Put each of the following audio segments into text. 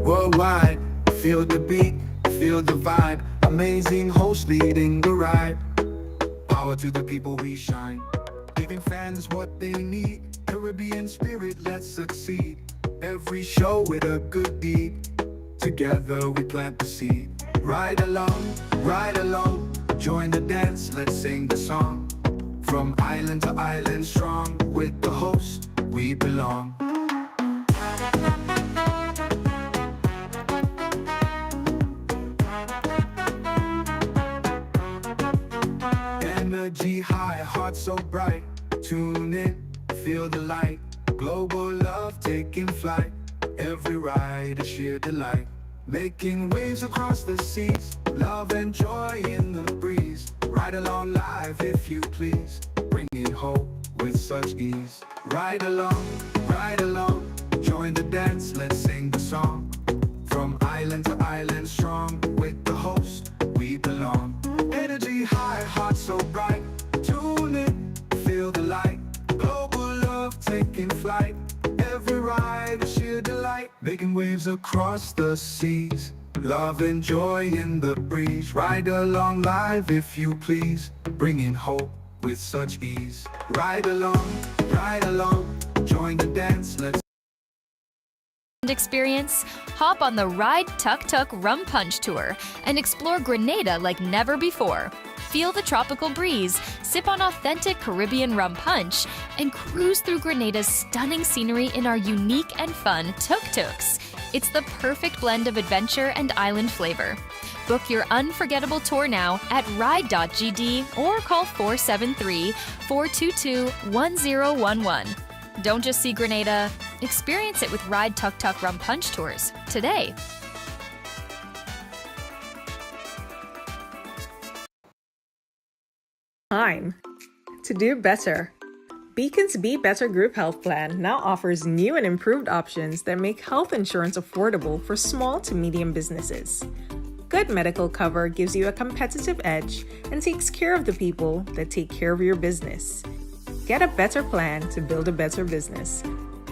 worldwide. Feel the beat, feel the vibe. Amazing host leading the ride. Power to the people, we shine. Giving fans what they need. Caribbean spirit, let's succeed. Every show with a good deed. Together we plant the seed. Ride along, join the dance, let's sing the song. From island to island strong, with the host, we belong. Energy high, heart so bright. Tune in, feel the light. Global love taking flight. Every ride a sheer delight. Making waves across the seas. Love and joy in the breeze. Ride along live if you please. Bringing hope with such ease. Ride along, join the dance, let's sing the song. From island to island strong, with the host, we belong. Energy high, heart so bright. Tune in, feel the light. Global love taking flight. Every ride a sheer delight. Making waves across the seas. Love and joy in the breeze. Ride along live if you please. Bringing hope with such ease. Ride along, join the dance, let's experience? Hop on the Ride Tuk Tuk Rum Punch Tour and explore Grenada like never before. Feel the tropical breeze, sip on authentic Caribbean rum punch, and cruise through Grenada's stunning scenery in our unique and fun Tuk Tuks. It's the perfect blend of adventure and island flavor. Book your unforgettable tour now at ride.gd or call 473-422-1011. Don't just see Grenada, experience it with Ride Tuk Tuk Rum Punch Tours today. Time to do better. Beacon's Be Better Group Health Plan now offers new and improved options that make health insurance affordable for small to medium businesses. Good medical cover gives you a competitive edge and takes care of the people that take care of your business. Get a better plan to build a better business.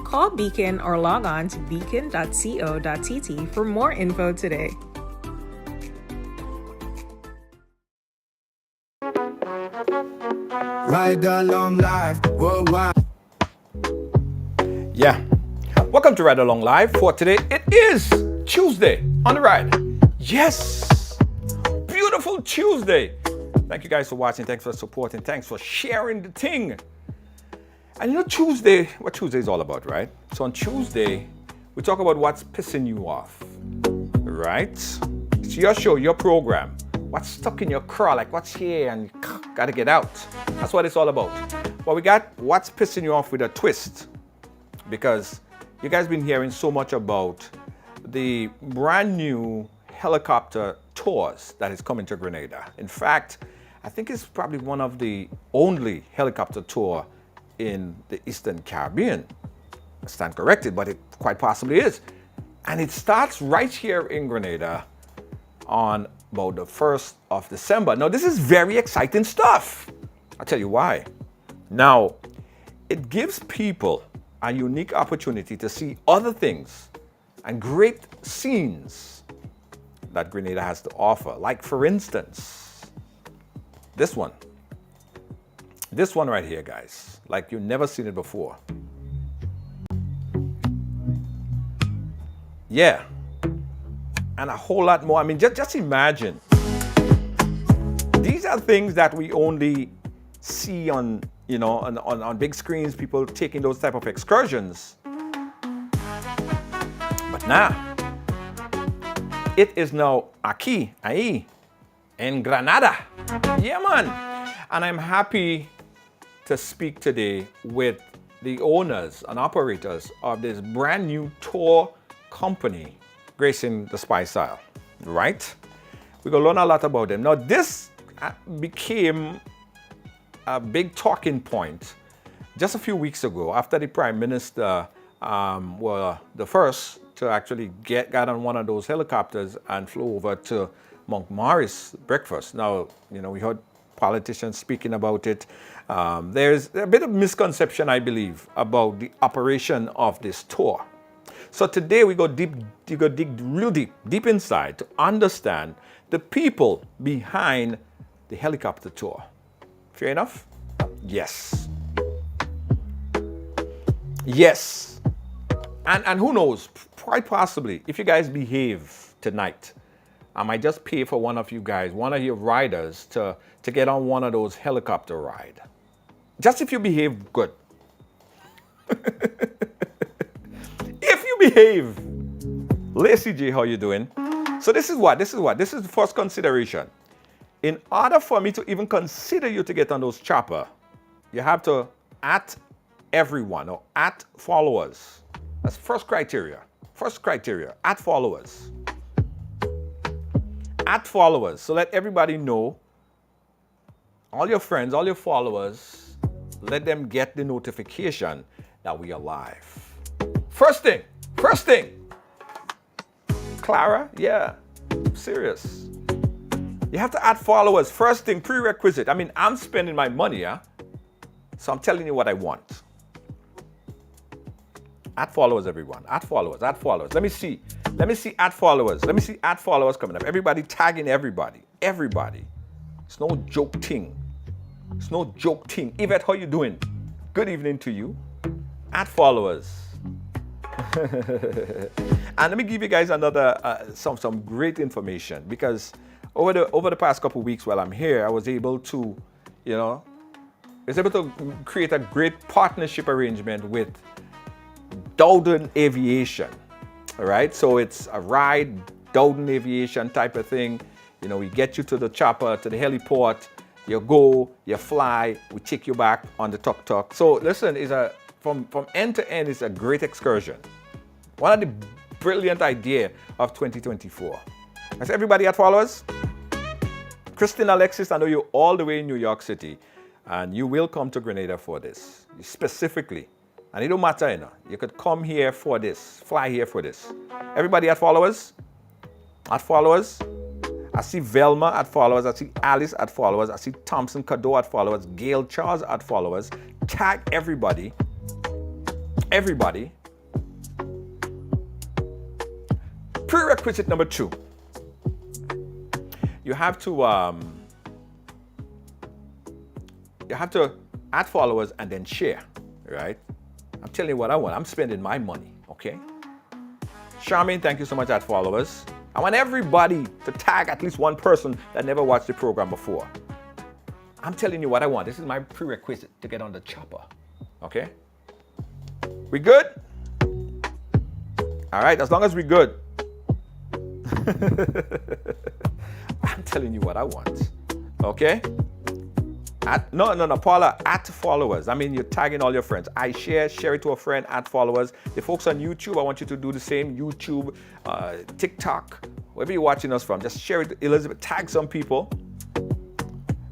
Call Beacon or log on to beacon.co.tt for more info today. ride along live, worldwide. Yeah. Welcome to Ride Along Live. For today, it is Tuesday on the ride. Yes. Beautiful Tuesday. Thank you guys for watching. Thanks for supporting. Thanks for sharing the thing. And you know Tuesday, what Tuesday is all about, right? So on Tuesday, we talk about what's pissing you off, right? It's your show, your program. What's stuck in your craw, like what's here and you gotta get out. That's what it's all about. But we got what's pissing you off with a twist, because you guys been hearing so much about the brand new helicopter tours that is coming to Grenada. In fact, I think it's probably one of the only helicopter tour in the Eastern Caribbean. I stand corrected, but it quite possibly is. And it starts right here in Grenada on about the 1st of December. Now, this is very exciting stuff. I'll tell you why. Now, it gives people a unique opportunity to see other things and great scenes that Grenada has to offer. Like, for instance, this one. This one right here, guys. Like you've never seen it before. Yeah. And a whole lot more. I mean, just imagine. These are things that we only see on, you know, on big screens, people taking those type of excursions. But now, it is now aquí, ahí, in Granada. Yeah, man. And I'm happy to speak today with the owners and operators of this brand new tour company gracing the Spice Isle, right? We're gonna learn a lot about them. Now, this became a big talking point just a few weeks ago after the Prime Minister were the first to actually got on one of those helicopters and flew over to Montmaris breakfast. Now, you know, we heard politicians speaking about it. There's a bit of misconception, I believe, about the operation of this tour. So today we go dig real deep inside to understand the people behind the helicopter tour. Fair enough? Yes. Yes. And who knows, quite possibly, if you guys behave tonight, I might just pay for one of you guys, one of your riders, to get on one of those helicopter rides. Just if you behave good. If you behave. Lacey J, how you doing? So this is the first consideration. In order for me to even consider you to get on those chopper, you have to at everyone or at followers. That's first criteria. First criteria, at followers. At followers. So let everybody know, all your friends, all your followers, let them get the notification that we are live. First thing. Clara, yeah, serious. You have to add followers. First thing, prerequisite. I mean, I'm spending my money, yeah? So I'm telling you what I want. Add followers, everyone. Add followers. Let me see add followers. Let me see add followers coming up. Everybody tagging everybody. It's no joke thing. Yvette, how you doing? Good evening to you. Add followers. And let me give you guys another some great information, because over the past couple of weeks while I'm here, I was able to, create a great partnership arrangement with Dowden Aviation. All right, so it's a ride, Dowden Aviation type of thing. We get you to the chopper, to the heliport, you go, you fly, we take you back on the Tuk Tuk. So listen, from end to end, it's a great excursion. One of the brilliant idea of 2024. Has everybody had followers? Christine Alexis, I know you're all the way in New York City, and you will come to Grenada for this, specifically. And it don't matter, you could come here for this, fly here for this. Everybody had followers? At followers? I see Velma at followers. I see Alice at followers. I see Thompson Kado at followers. Gail Charles at followers. Tag everybody. Everybody. Prerequisite number 2. You have to add followers and then share, right? I'm telling you what I want. I'm spending my money, okay? Charmaine, thank you so much, at followers. I want everybody to tag at least one person that never watched the program before. I'm telling you what I want. This is my prerequisite to get on the chopper, okay? We good? All right, as long as we good. I'm telling you what I want, okay? No, Paula, at followers. I mean, you're tagging all your friends. I share it to a friend, at followers. The folks on YouTube, I want you to do the same. YouTube, TikTok, wherever you're watching us from, just share it. Elizabeth, tag some people.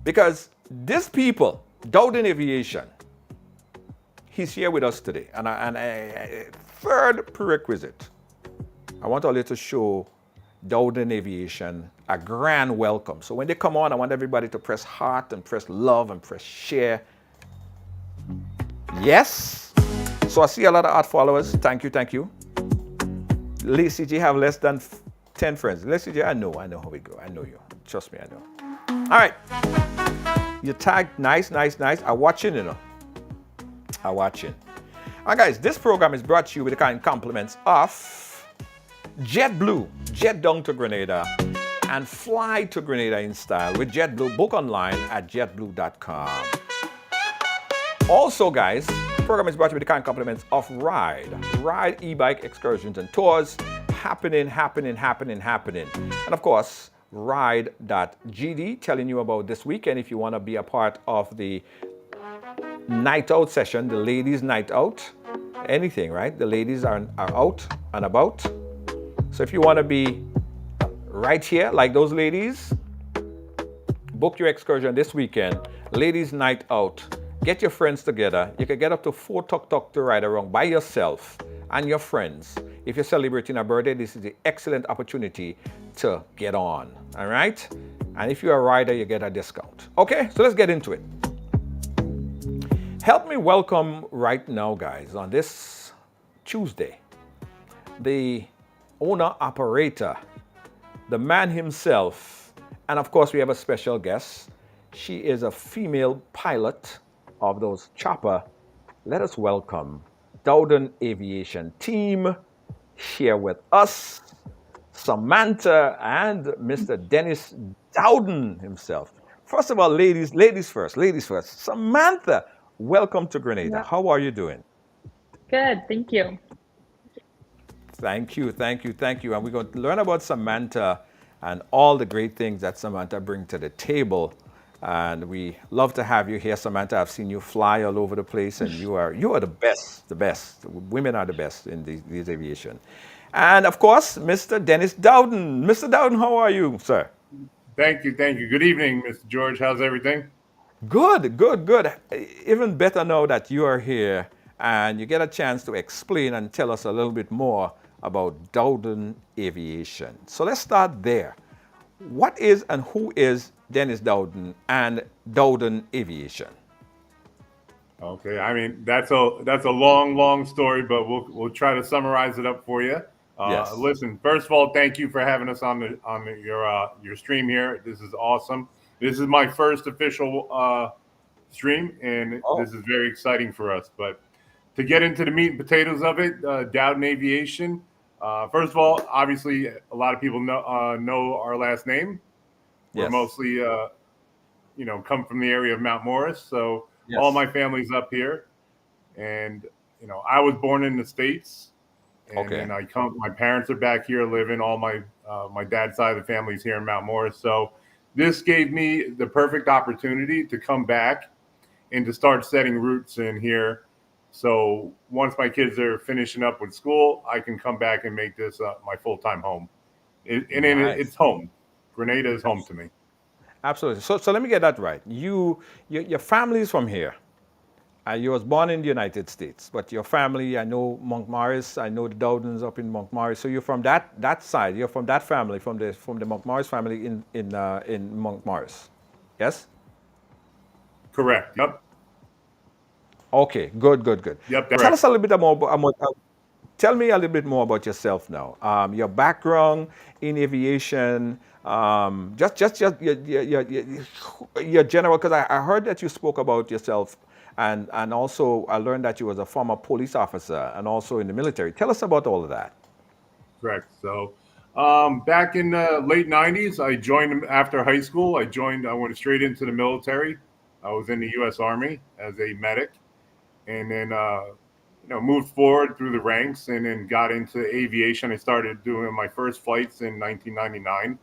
Because these people, Dowden Aviation, he's here with us today. And third prerequisite, I want all you to show Dowden Aviation a grand welcome. So when they come on, I want everybody to press heart and press love and press share. Yes. So I see a lot of art followers. Thank you. Lacey J have less than 10 friends. Lacey J, I know how we go. I know you. Trust me, I know. All right. You tagged nice. I'm watching, I'm watching. All right, guys, this program is brought to you with the kind compliments of JetBlue, jet down to Grenada and fly to Grenada in style with JetBlue. Book online at jetblue.com. Also, guys, the program is brought to you with the kind compliments of Ride e-bike excursions and tours happening. And of course, Ride.gd telling you about this weekend if you want to be a part of the night out session, the ladies' night out, anything, right? The ladies are out and about. So if you want to be right here like those ladies, book your excursion this weekend, ladies' night out. Get your friends together. You can get up to 4 Tuk Tuk to ride around by yourself and your friends. If you're celebrating a birthday, this is the excellent opportunity to get on, all right? And if you're a rider, you get a discount. Okay, so let's get into it. Help me welcome right now, guys, on this Tuesday, the owner operator, the man himself, and of course we have a special guest. She is a female pilot of those chopper. Let us welcome Dowden Aviation team here with us, Samantha and Mr. Dennis Dowden himself. First of all, ladies first, ladies first. Samantha, welcome to Grenada. Yeah. How are you doing? Good. Thank you. Thank you, thank you, thank you. And we're going to learn about Samantha and all the great things that Samantha brings to the table. And we love to have you here, Samantha. I've seen you fly all over the place, and you are the best, the best. Women are the best in these aviation. And of course, Mr. Dennis Dowden. Mr. Dowden, how are you, sir? Thank you. Thank you. Good evening, Mr. George. How's everything? Good, good, good. Even better now that you are here and you get a chance to explain and tell us a little bit more about Dowden Aviation. So let's start there. What is and who is Dennis Dowden and Dowden Aviation? Okay. I mean, that's a long story, but we'll try to summarize it up for you. Yes. Listen, first of all, thank you for having us on your stream here. This is awesome. This is my first official stream, and this is very exciting for us. But to get into the meat and potatoes of it, Dowden Aviation. First of all, obviously, a lot of people know our last name. We're Yes. mostly, come from the area of Mount Morris. So Yes. all my family's up here, and I was born in the States, and Okay. then my parents are back here living. All my dad's side of the family's here in Mount Morris. So this gave me the perfect opportunity to come back and to start setting roots in here. So once my kids are finishing up with school, I can come back and make this my full-time home. Nice. It's home. Grenada is home to me. Absolutely. So let me get that right. Your family is from here. You was born in the United States, but your family, I know Monk Morris, I know the Dowdens up in Monk Morris. So you're from that side. You're from that family, from the Monk Morris family in Monk Morris. Yes? Correct. Yep. Okay, good. Yep. Tell us a little bit more tell me a little bit more about yourself now. Your background in aviation, just your general, because I heard that you spoke about yourself, and also I learned that you was a former police officer and also in the military. Tell us about all of that. Correct. So back in the late 90s, I joined after high school. I went straight into the military. I was in the U.S. Army as a medic, and then moved forward through the ranks, and then got into aviation. I started doing my first flights in 1999.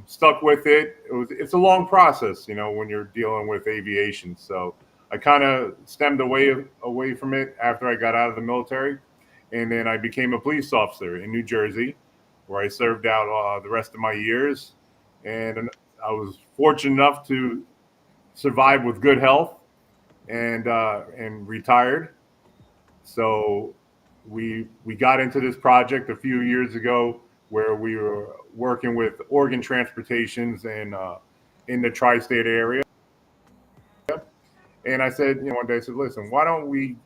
Stuck with it. It's a long process, when you're dealing with aviation. So I kind of stemmed away from it after I got out of the military, and then I became a police officer in New Jersey, where I served out the rest of my years. And I was fortunate enough to survive with good health and retired. So we got into this project a few years ago where we were working with organ transportations and in the tri-state area. And I said, one day I said, listen, why don't we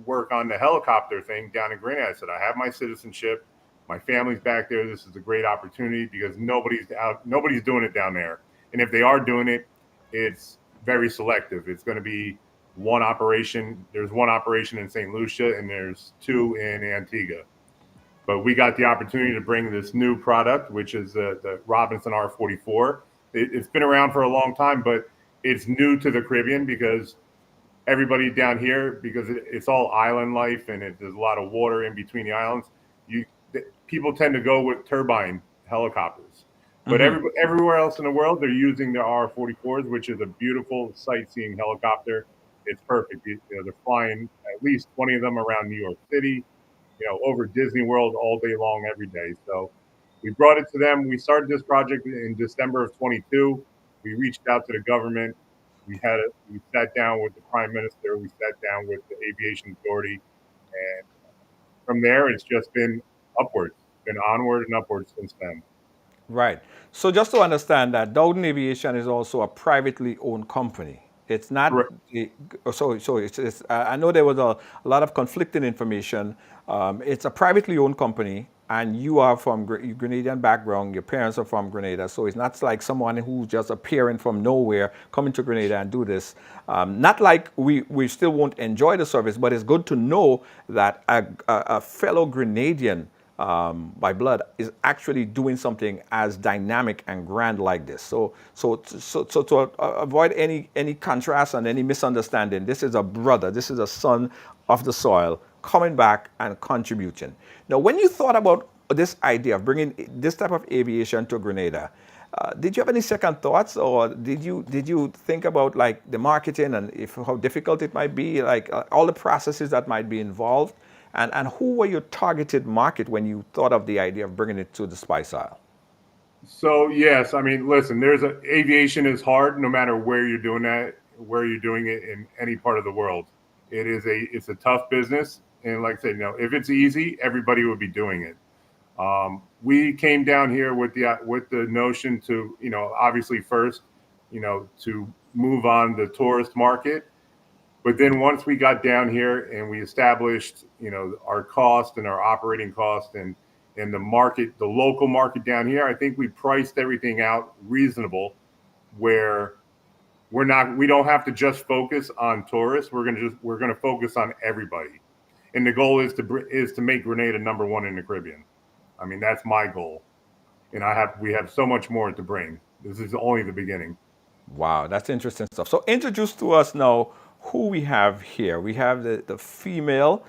work on the helicopter thing down in Grenada? I said, I have my citizenship, my family's back there. This is a great opportunity because nobody's doing it down there. And if they are doing it, it's very selective. It's going to be one operation. There's one operation in St. Lucia and there's two in Antigua. But we got the opportunity to bring this new product, which is the Robinson R44. It's been around for a long time, but it's new to the Caribbean because everybody down here, because it's all island life and there's a lot of water in between the islands, people tend to go with turbine helicopters. But everywhere else in the world, they're using the R44s, which is a beautiful sightseeing helicopter. It's perfect. They're flying at least 20 of them around New York City, over Disney World all day long, every day. So we brought it to them. We started this project in December of 22. We reached out to the government. We sat down with the Prime Minister. We sat down with the Aviation Authority. And from there, it's just been upwards, been onward and upwards since then. Right. So just to understand that, Dowden Aviation is also a privately owned company. It's not. Correct. I know there was a lot of conflicting information. It's a privately owned company, and you are from Grenadian background. Your parents are from Grenada, so it's not like someone who's just appearing from nowhere coming to Grenada and do this. Not like we still won't enjoy the service, but it's good to know that a fellow Grenadian by blood is actually doing something as dynamic and grand like this. So to avoid any contrast and any misunderstanding, this is a brother, this is a son of the soil coming back and contributing. Now, when you thought about this idea of bringing this type of aviation to Grenada, did you have any second thoughts, or did you think about like the marketing and if how difficult it might be, like all the processes that might be involved? And who were your targeted market when you thought of the idea of bringing it to the Spice Isle? So yes, I mean, listen, aviation is hard no matter where you're doing it in any part of the world. It's a tough business, and like I said, if it's easy, everybody would be doing it. We came down here with the notion to, obviously first, to move on the tourist market. But then once we got down here and we established, our cost and our operating cost and the local market down here, I think we priced everything out reasonable, where we don't have to just focus on tourists. We're gonna focus on everybody, and the goal is to make Grenada #1 in the Caribbean. I mean, that's my goal, and we have so much more to bring. This is only the beginning. Wow, that's interesting stuff. So introduce to us now who we have here. We have the female,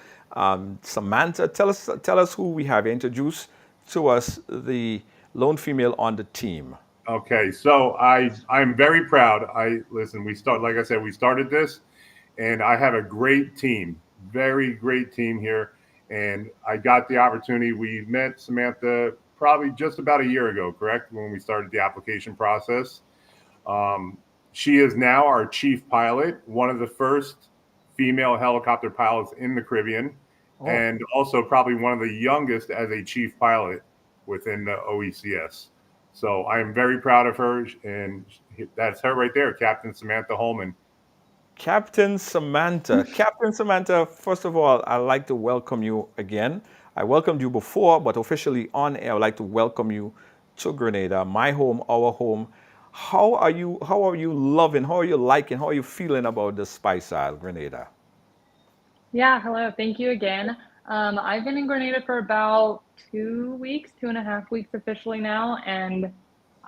Samantha. Tell us who we have. Introduce to us the lone female on the team. Okay, so I'm very proud. Like I said, we started this, and I have a great team, very great team here. And I got the opportunity. We met Samantha probably just about a year ago, correct? When we started the application process. She is now our chief pilot, one of the first female helicopter pilots in the Caribbean, and also probably one of the youngest as a chief pilot within the OECS. So I am very proud of her, and that's her right there, Captain Samantha Holman. Captain Samantha. Captain Samantha, first of all, I'd like to welcome you again. I welcomed you before, but officially on air, I'd like to welcome you to Grenada, my home, our home. How are you loving, how are you liking, how are you feeling about the Spice Isle, Grenada? Yeah, hello. Thank you again. I've been in Grenada for about 2 weeks, 2.5 weeks officially now, and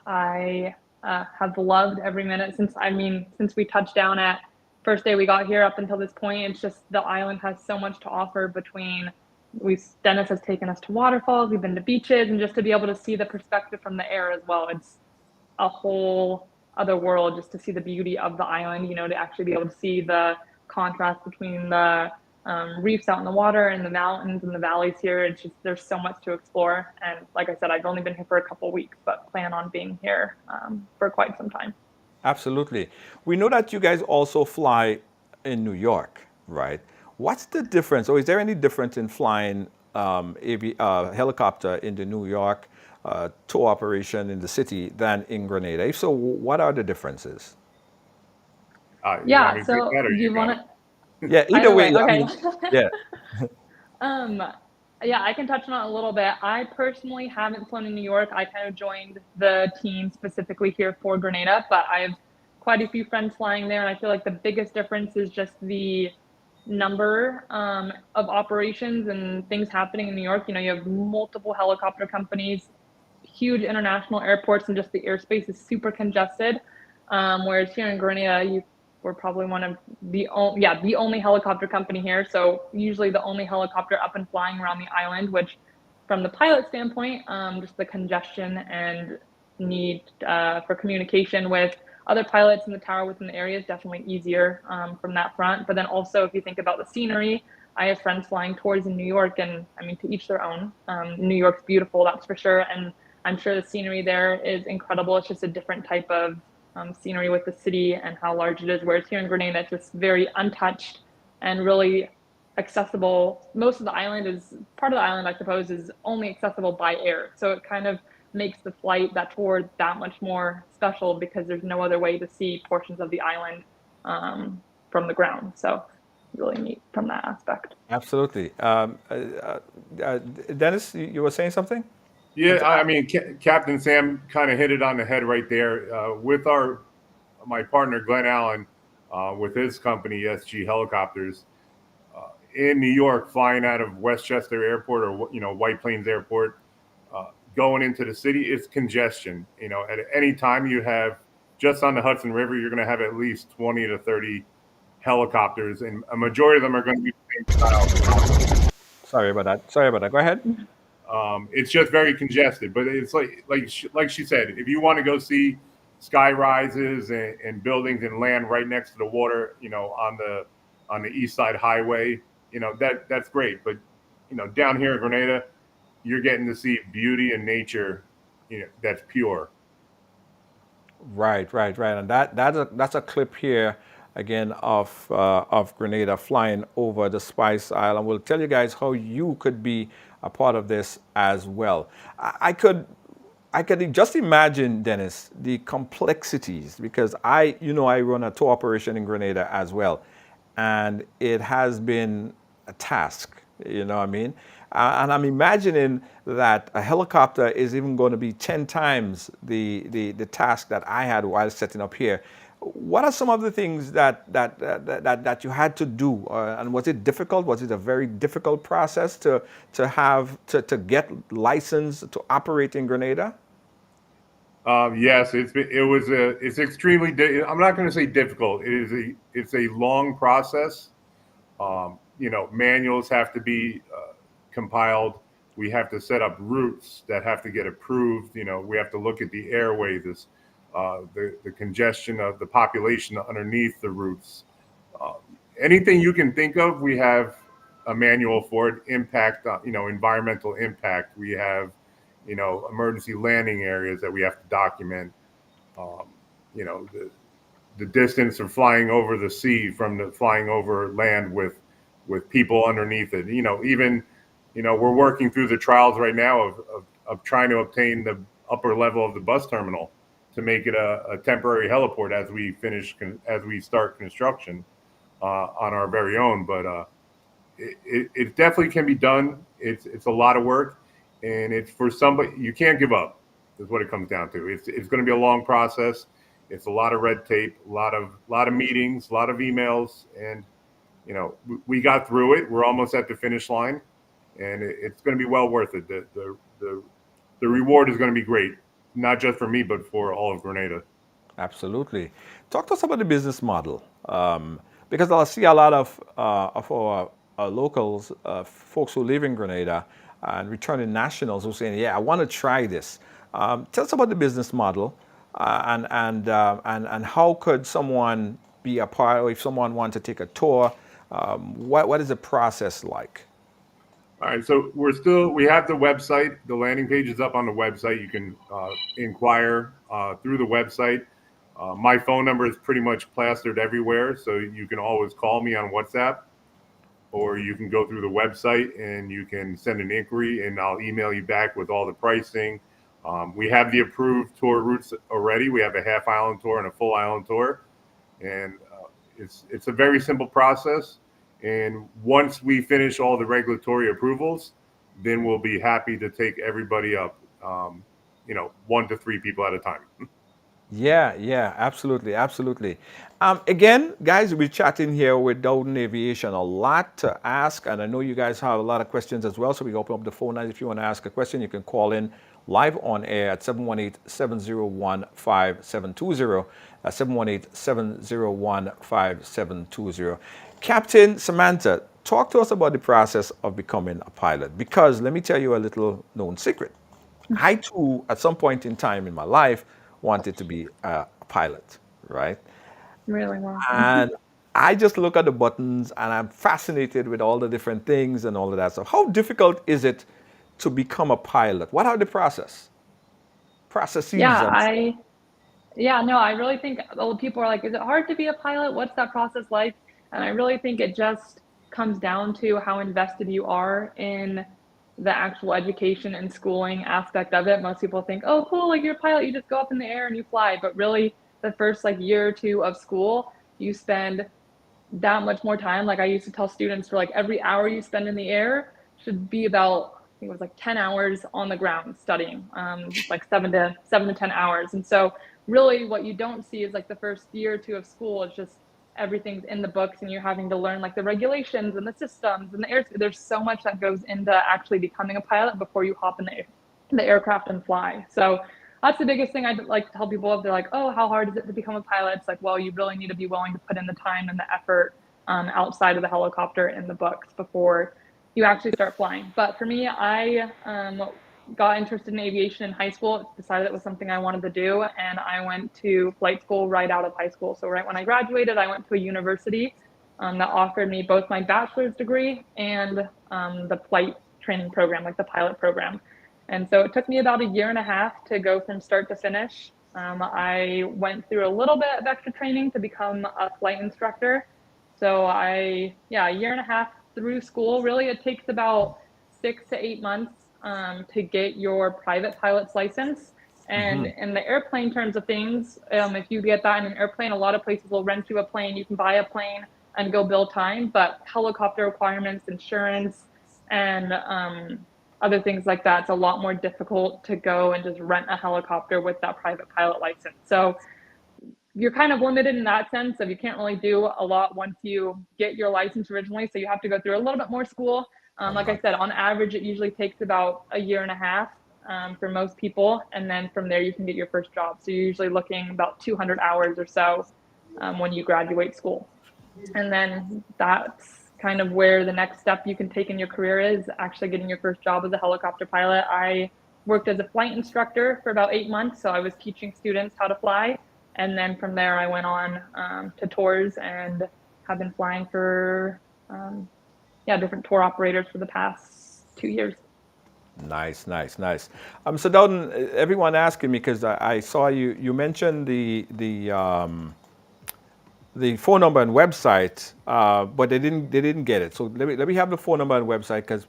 I have loved every minute since we touched down at first day we got here up until this point. It's just the island has so much to offer Dennis has taken us to waterfalls, we've been to beaches, and just to be able to see the perspective from the air as well. It's a whole other world just to see the beauty of the island, to actually be able to see the contrast between the reefs out in the water and the mountains and the valleys here. It's just, there's so much to explore. And like I said, I've only been here for a couple of weeks, but plan on being here for quite some time. Absolutely. We know that you guys also fly in New York, right? What's the difference, or is there any difference in flying helicopter in the New York tour operation in the city than in Grenada? If so, what are the differences? Yeah, so do you want to? Yeah, either way. Okay. Yeah. Yeah, I can touch on it a little bit. I personally haven't flown in New York. I kind of joined the team specifically here for Grenada, but I have quite a few friends flying there, and I feel like the biggest difference is just the number of operations and things happening in New York. You have multiple helicopter companies, huge international airports, and just the airspace is super congested. Whereas here in Grenada, we're probably one of the only helicopter company here. So usually the only helicopter up and flying around the island, which from the pilot standpoint, just the congestion and need for communication with other pilots in the tower within the area is definitely easier from that front. But then also, if you think about the scenery, I have friends flying tours in New York, and I mean, to each their own. New York's beautiful, that's for sure. And I'm sure the scenery there is incredible. It's just a different type of scenery with the city and how large it is. Whereas here in Grenada, it's just very untouched and really accessible. Most of the island part of the island, I suppose, is only accessible by air. So it kind of makes the flight, that tour, that much more special because there's no other way to see portions of the island from the ground. So really neat from that aspect. Absolutely. Dennis, you were saying something? Yeah, I mean, Captain Sam kind of hit it on the head right there. With my partner Glenn Allen, with his company SG Helicopters, in New York, flying out of Westchester Airport or White Plains Airport, going into the city, it's congestion. At any time you have just on the Hudson River, you're going to have at least 20 to 30 helicopters, and a majority of them are going to be the same style. Sorry about that. Sorry about that. Go ahead. It's just very congested, but it's like she said, if you want to go see sky rises and buildings and land right next to the water, on the East Side Highway, that's great. But down here in Grenada, you're getting to see beauty and nature, that's pure. Right, right, right. And that's a clip here again of Grenada flying over the Spice Island. We'll tell you guys how you could be a part of this as well. I could just imagine, Dennis, the complexities because I run a tour operation in Grenada as well, and it has been a task. You know what I mean? And I'm imagining that a helicopter is even going to be 10 times the task that I had while setting up here. What are some of the things that you had to do? And was it difficult? Was it a very difficult process to get licensed to operate in Grenada? Yes, it's extremely. I'm not going to say difficult. It's a long process. Manuals have to be compiled. We have to set up routes that have to get approved. We have to look at the airway, the congestion of the population underneath the routes. Anything you can think of, we have a manual for it. Impact, environmental impact. We have, emergency landing areas that we have to document. The distance of flying over the sea from the flying over land with people underneath it. Even we're working through the trials right now of trying to obtain the upper level of the bus terminal to make it a temporary heliport as we start construction on our very own. But it definitely can be done. It's a lot of work, and it's for somebody. You can't give up. Is what it comes down to. It's going to be a long process. It's a lot of red tape, a lot of meetings, a lot of emails, and we got through it. We're almost at the finish line, and it's going to be well worth it. The reward is going to be great, not just for me, but for all of Grenada. Absolutely. Talk to us about the business model, because I see a lot of our locals, folks who live in Grenada, and returning nationals who are saying, "Yeah, I want to try this." Tell us about the business model, and how could someone be a part, or if someone wants to take a tour, what is the process like? All right, so we have the website. The landing page is up on the website. You can inquire through the website. My phone number is pretty much plastered everywhere, so you can always call me on WhatsApp, or you can go through the website and you can send an inquiry, and I'll email you back with all the pricing. We have the approved tour routes already. We have a half island tour and a full island tour, and it's a very simple process. And once we finish all the regulatory approvals, then we'll be happy to take everybody up, 1 to 3 people at a time. Yeah, absolutely, absolutely. Again, guys, we're chatting here with Dowden Aviation. A lot to ask, and I know you guys have a lot of questions as well, so we open up the phone lines. If you want to ask a question, you can call in live on air at 718-701-5720. 718-701-5720. Captain Samantha, talk to us about the process of becoming a pilot, because let me tell you a little known secret. I too, at some point in time in my life, wanted to be a pilot, right? Really well. And I just look at the buttons and I'm fascinated with all the different things and all of that. So how difficult is it to become a pilot? What are the processes? I really think old people are like, is it hard to be a pilot? What's that process like? And I really think it just comes down to how invested you are in the actual education and schooling aspect of it. Most people think, oh, cool, like you're a pilot, you just go up in the air and you fly. But really, the first year or two of school you spend that much more time. Like I used to tell students, for like every hour you spend in the air should be about, I think it was like 10 hours on the ground studying, like 7 to 10 hours. And so really what you don't see is like the first year or two of school is just everything's in the books and you're having to learn like the regulations and the systems and the air. There's so much that goes into actually becoming a pilot before you hop in the aircraft and fly. So that's the biggest thing I'd like to tell people. If they're like, oh, how hard is it to become a pilot? It's like, well, you really need to be willing to put in the time and the effort outside of the helicopter in the books before you actually start flying. But for me, I got interested in aviation in high school, decided it was something I wanted to do, and I went to flight school right out of high school. So right when I graduated, I went to a university that offered me both my bachelor's degree and the flight training program, like the pilot program. And so it took me about a year and a half to go from start to finish. I went through a little bit of extra training to become a flight instructor. So a year and a half through school. Really, it takes about 6 to 8 months to get your private pilot's license. And in the airplane terms of things, if you get that in an airplane, a lot of places will rent you a plane. You can buy a plane and go bill time. But helicopter requirements, insurance, and other things like that, it's a lot more difficult to go and just rent a helicopter with that private pilot license. So you're kind of limited in that sense of you can't really do a lot once you get your license originally. So you have to go through a little bit more school. Like I said, on average, it usually takes about a year and a half for most people. And then from there, you can get your first job. So you're usually looking about 200 hours or so when you graduate school. And then that's kind of where the next step you can take in your career is actually getting your first job as a helicopter pilot. I worked as a flight instructor for about 8 months. So I was teaching students how to fly. And then from there, I went on to tours and have been flying for different tour operators for the past 2 years. Nice, nice, nice. So Dowden, everyone asking me because I saw you mentioned the phone number and website, but they didn't get it. So let me have the phone number and website because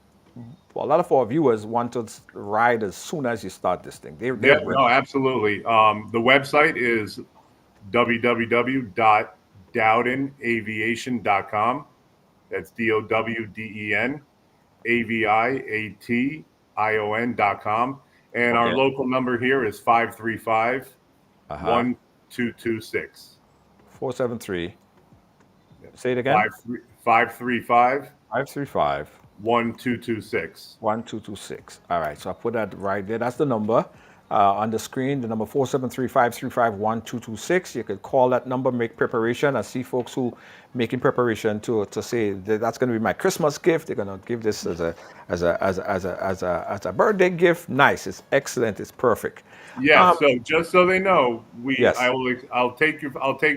a lot of our viewers want to ride as soon as you start this thing. They're Yeah, ready. no, absolutely. The website is www.dowdenaviation.com. That's DOWDEN AVIATION.com. And our Okay. local number here is 535-1226. 473. Say it again. 535 535 1226. 1226. All right, so I put that right there. That's the number on the screen, the number 473-535-1226. You could call that number, make preparation. I see folks who making preparation to say that's going to be my Christmas gift. They're going to give this as a birthday gift. Nice. It's excellent. It's perfect. Yes. So just so they know, Yes. I'll take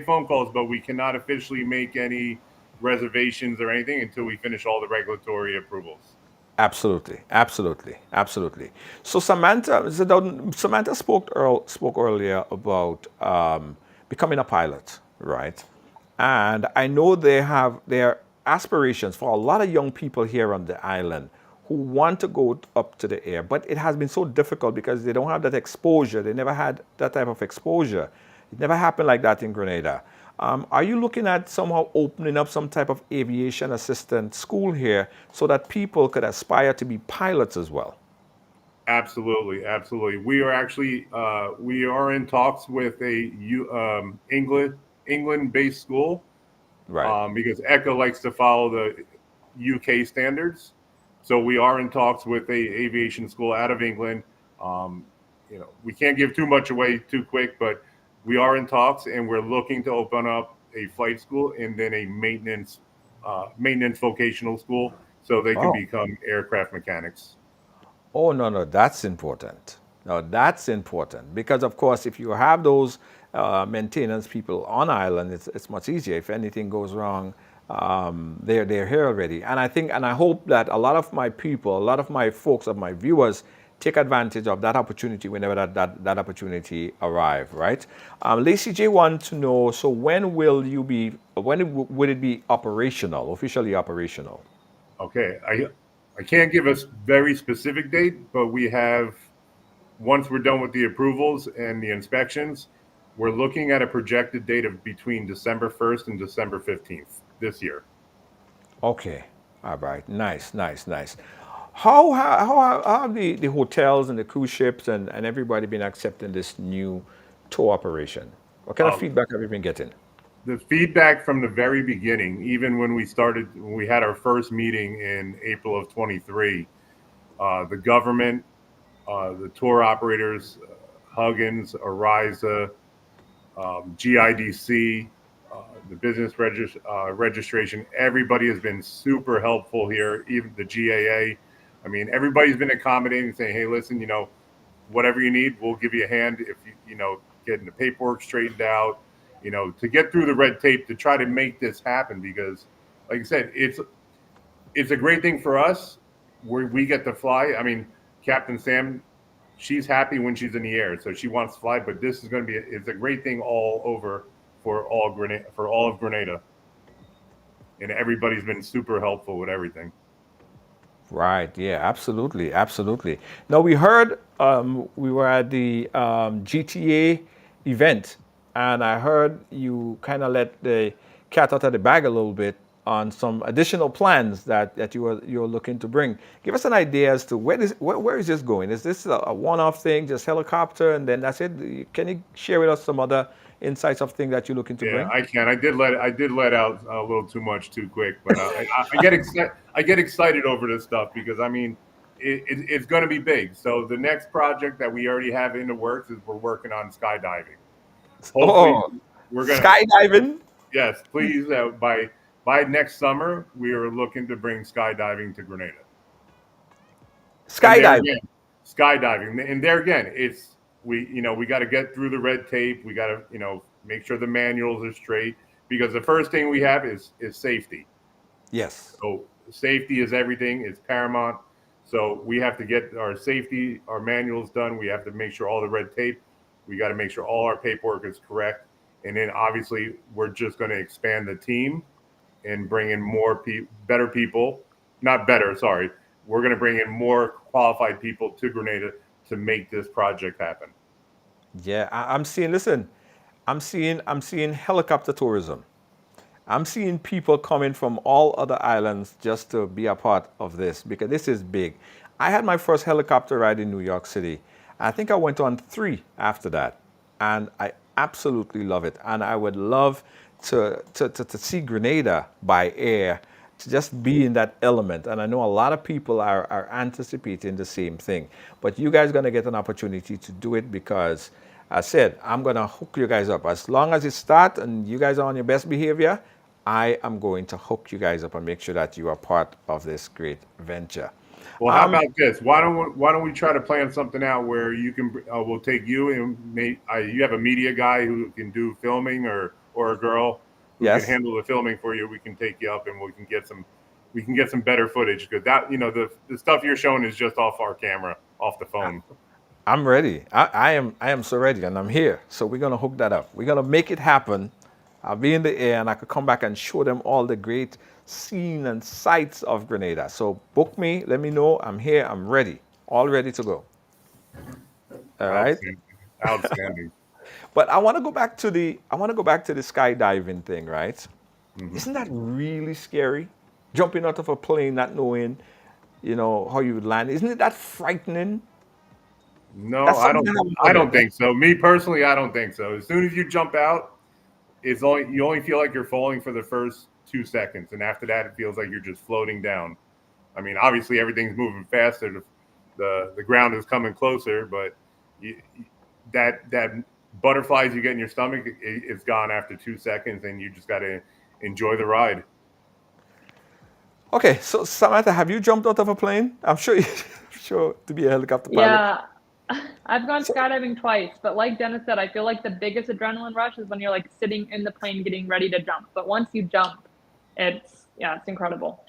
phone calls, but we cannot officially make any reservations or anything until we finish all the regulatory approvals. Absolutely, absolutely, absolutely. So Samantha spoke earlier about becoming a pilot, right? And I know they have their aspirations for a lot of young people here on the island who want to go up to the air, but it has been so difficult because they don't have that exposure. They never had that type of exposure. It never happened like that in Grenada. Are you looking at somehow opening up some type of aviation assistant school here so that people could aspire to be pilots as well? Absolutely, absolutely. We are actually we are in talks with a England-based school, Right. because ECHA likes to follow the UK standards. So we are in talks with a aviation school out of England. We can't give too much away too quick, but we are in talks, and we're looking to open up a flight school and then a maintenance vocational school so they can Oh. become aircraft mechanics. Oh, no, that's important. No, that's important because, of course, if you have those maintenance people on island, it's much easier. If anything goes wrong, they're here already. And I hope that a lot of my people, a lot of my folks, of my viewers, take advantage of that opportunity whenever that opportunity arrive, right? Lacey J wants to know, so when would it be operational, officially operational? Okay, I can't give a very specific date, but we have, once we're done with the approvals and the inspections, We're looking at a projected date of between December 1st and December 15th this year. Okay. All right. Nice, nice, nice. How have the hotels and the cruise ships and everybody been accepting this new tour operation? What kind of Um, feedback have you been getting? the feedback from the very beginning, even when we had our first meeting in April of 23, the government, the tour operators, Huggins, Ariza, GIDC, the registration, everybody has been super helpful here, even the GAA. I mean, everybody's been accommodating, saying, hey, listen, whatever you need, we'll give you a hand if getting the paperwork straightened out, to get through the red tape to try to make this happen. Because, like I said, it's a great thing for us where we get to fly. I mean, Captain Sam, she's happy when she's in the air, so she wants to fly. But this is going to be it's a great thing all over for all of Grenada, and everybody's been super helpful with everything. Right. Yeah. Absolutely. Absolutely. Now we heard we were at the GTA event, and I heard you kind of let the cat out of the bag a little bit on some additional plans that you're looking to bring. Give us an idea as to where is this going? Is this a one-off thing, just helicopter, and then that's it? Can you share with us some other insights of things that you're looking to Yeah, bring? I can. I did let out a little too much too quick, but I get excited. I get excited over this stuff because I mean, it's going to be big. So the next project that we already have in the works is we're working on skydiving. Hopefully, Oh, we're gonna. skydiving, Yes, please. By next summer, we are looking to bring skydiving to Grenada. And there skydiving. again, skydiving, and there again, it's we got to get through the red tape. We got to make sure the manuals are straight because the first thing we have is safety. Yes. So safety is everything. It's paramount. So we have to get our safety, our manuals done. We have to make sure all the red tape. We got to make sure all our paperwork is correct. And then obviously we're just going to expand the team and bring in more better people. Not better, sorry. We're going to bring in more qualified people to Grenada to make this project happen. Yeah, I'm seeing. Listen, I'm seeing helicopter tourism. I'm seeing people coming from all other islands just to be a part of this because this is big. I had my first helicopter ride in New York City. I think I went on 3 after that, and I absolutely love it. And I would love to see Grenada by air, to just be in that element. And I know a lot of people are anticipating the same thing. But you guys are going to get an opportunity to do it because I said, I'm going to hook you guys up. As long as it starts and you guys are on your best behavior, I am going to hook you guys up and make sure that you are part of this great venture. Well, how about this? Why don't we try to plan something out where you can we'll take you and you have a media guy who can do filming or a girl who can Yes, handle the filming for you. We can take you up and we can get some better footage because that the stuff you're showing is just off our camera, off the phone. I'm ready. I am so ready and I'm here. So we're going to hook that up. We're going to make it happen. I'll be in the air and I could come back and show them all the great scene and sights of Grenada. So book me, let me know. I'm here, I'm ready, all ready to go. All right. Outstanding. Outstanding. But I want to go back to the skydiving thing, right? Isn't that really scary? Jumping out of a plane, not knowing, how you would land. Isn't it that frightening? No, That's something I haven't I done don't yet. think so. Me personally, I don't think so. As soon as you jump out, you only feel like you're falling for the first 2 seconds, and after that, it feels like you're just floating down. I mean, obviously everything's moving faster. The ground is coming closer, but you, that butterflies you get in your stomach, it's gone after 2 seconds, and you just got to enjoy the ride. Okay, so Samantha, have you jumped out of a plane? I'm sure sure to be a helicopter pilot. Yeah, I've gone So, skydiving twice, but like Dennis said, I feel like the biggest adrenaline rush is when you're like sitting in the plane getting ready to jump. But once you jump, it's incredible.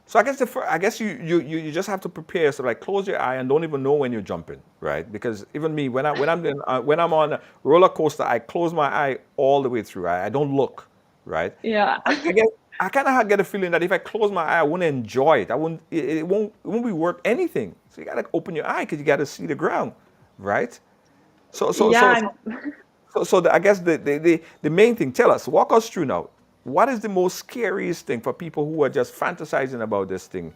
so I guess you just have to prepare. So like close your eye and don't even know when you're jumping, right? Because even me, when I'm on a roller coaster, I close my eye all the way through. I don't look, right? Yeah. I guess I kind of get a feeling that if I close my eye, I wouldn't enjoy it. I wouldn't. It won't be worth anything. So you gotta open your eye because you gotta see the ground, right? So Yeah, I guess the main thing, tell us, walk us through now. What is the most scariest thing for people who are just fantasizing about this thing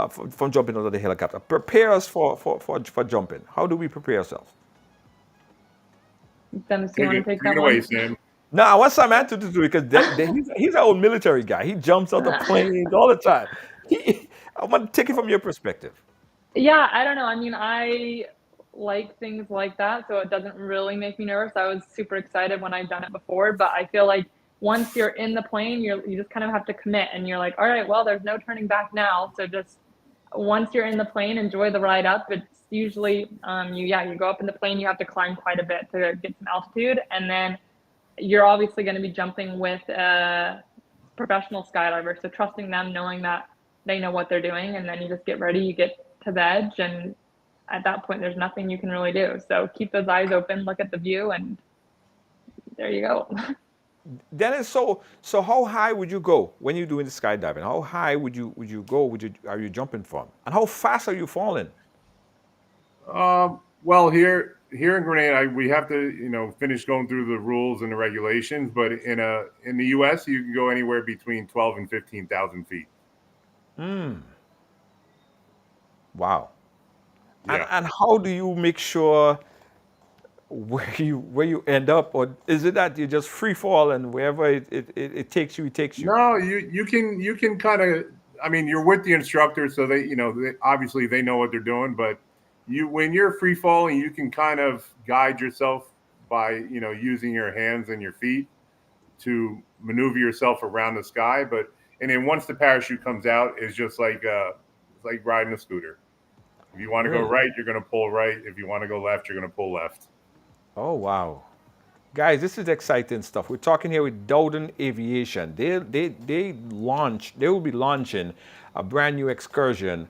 from jumping out of the helicopter? Prepare us for jumping. How do we prepare ourselves? Dennis, you want to take Take that it away, one? Sam. No, I want some answer to do it because he's our old military guy. He jumps out of planes all the time. I want to take it from your perspective. Yeah, I don't know. I mean, I like things like that, so it doesn't really make me nervous. I was super excited when I'd done it before, but I feel like once you're in the plane, you just kind of have to commit, and you're like, all right, well, there's no turning back now. So just once you're in the plane, enjoy the ride up. It's usually you go up in the plane, you have to climb quite a bit to get some altitude, and then you're obviously going to be jumping with a professional skydiver. So trusting them, knowing that they know what they're doing, and then you just get ready, you get to the edge, and at that point, there's nothing you can really do. So keep those eyes open, look at the view, and there you go. Dennis, so how high would you go when you're doing the skydiving? How high would you go? Are you jumping from? And how fast are you falling? Well, here in Grenada, we have to finish going through the rules and the regulations. But in the U.S., you can go anywhere between 12 and 15,000 feet. Wow. Yeah. And how do you make sure where you end up, or is it that you just free fall and wherever it takes you, it takes you? No, you can kind of. I mean, you're with the instructor, so obviously they know what they're doing. But when you're free falling, you can kind of guide yourself by using your hands and your feet to maneuver yourself around the sky. And then once the parachute comes out, it's just like riding a scooter. If you want to go Really? right, you're going to pull right. If you want to go left, you're going to pull left. Oh wow. Guys, this is exciting stuff. We're talking here with Dowden Aviation. They will be launching a brand new excursion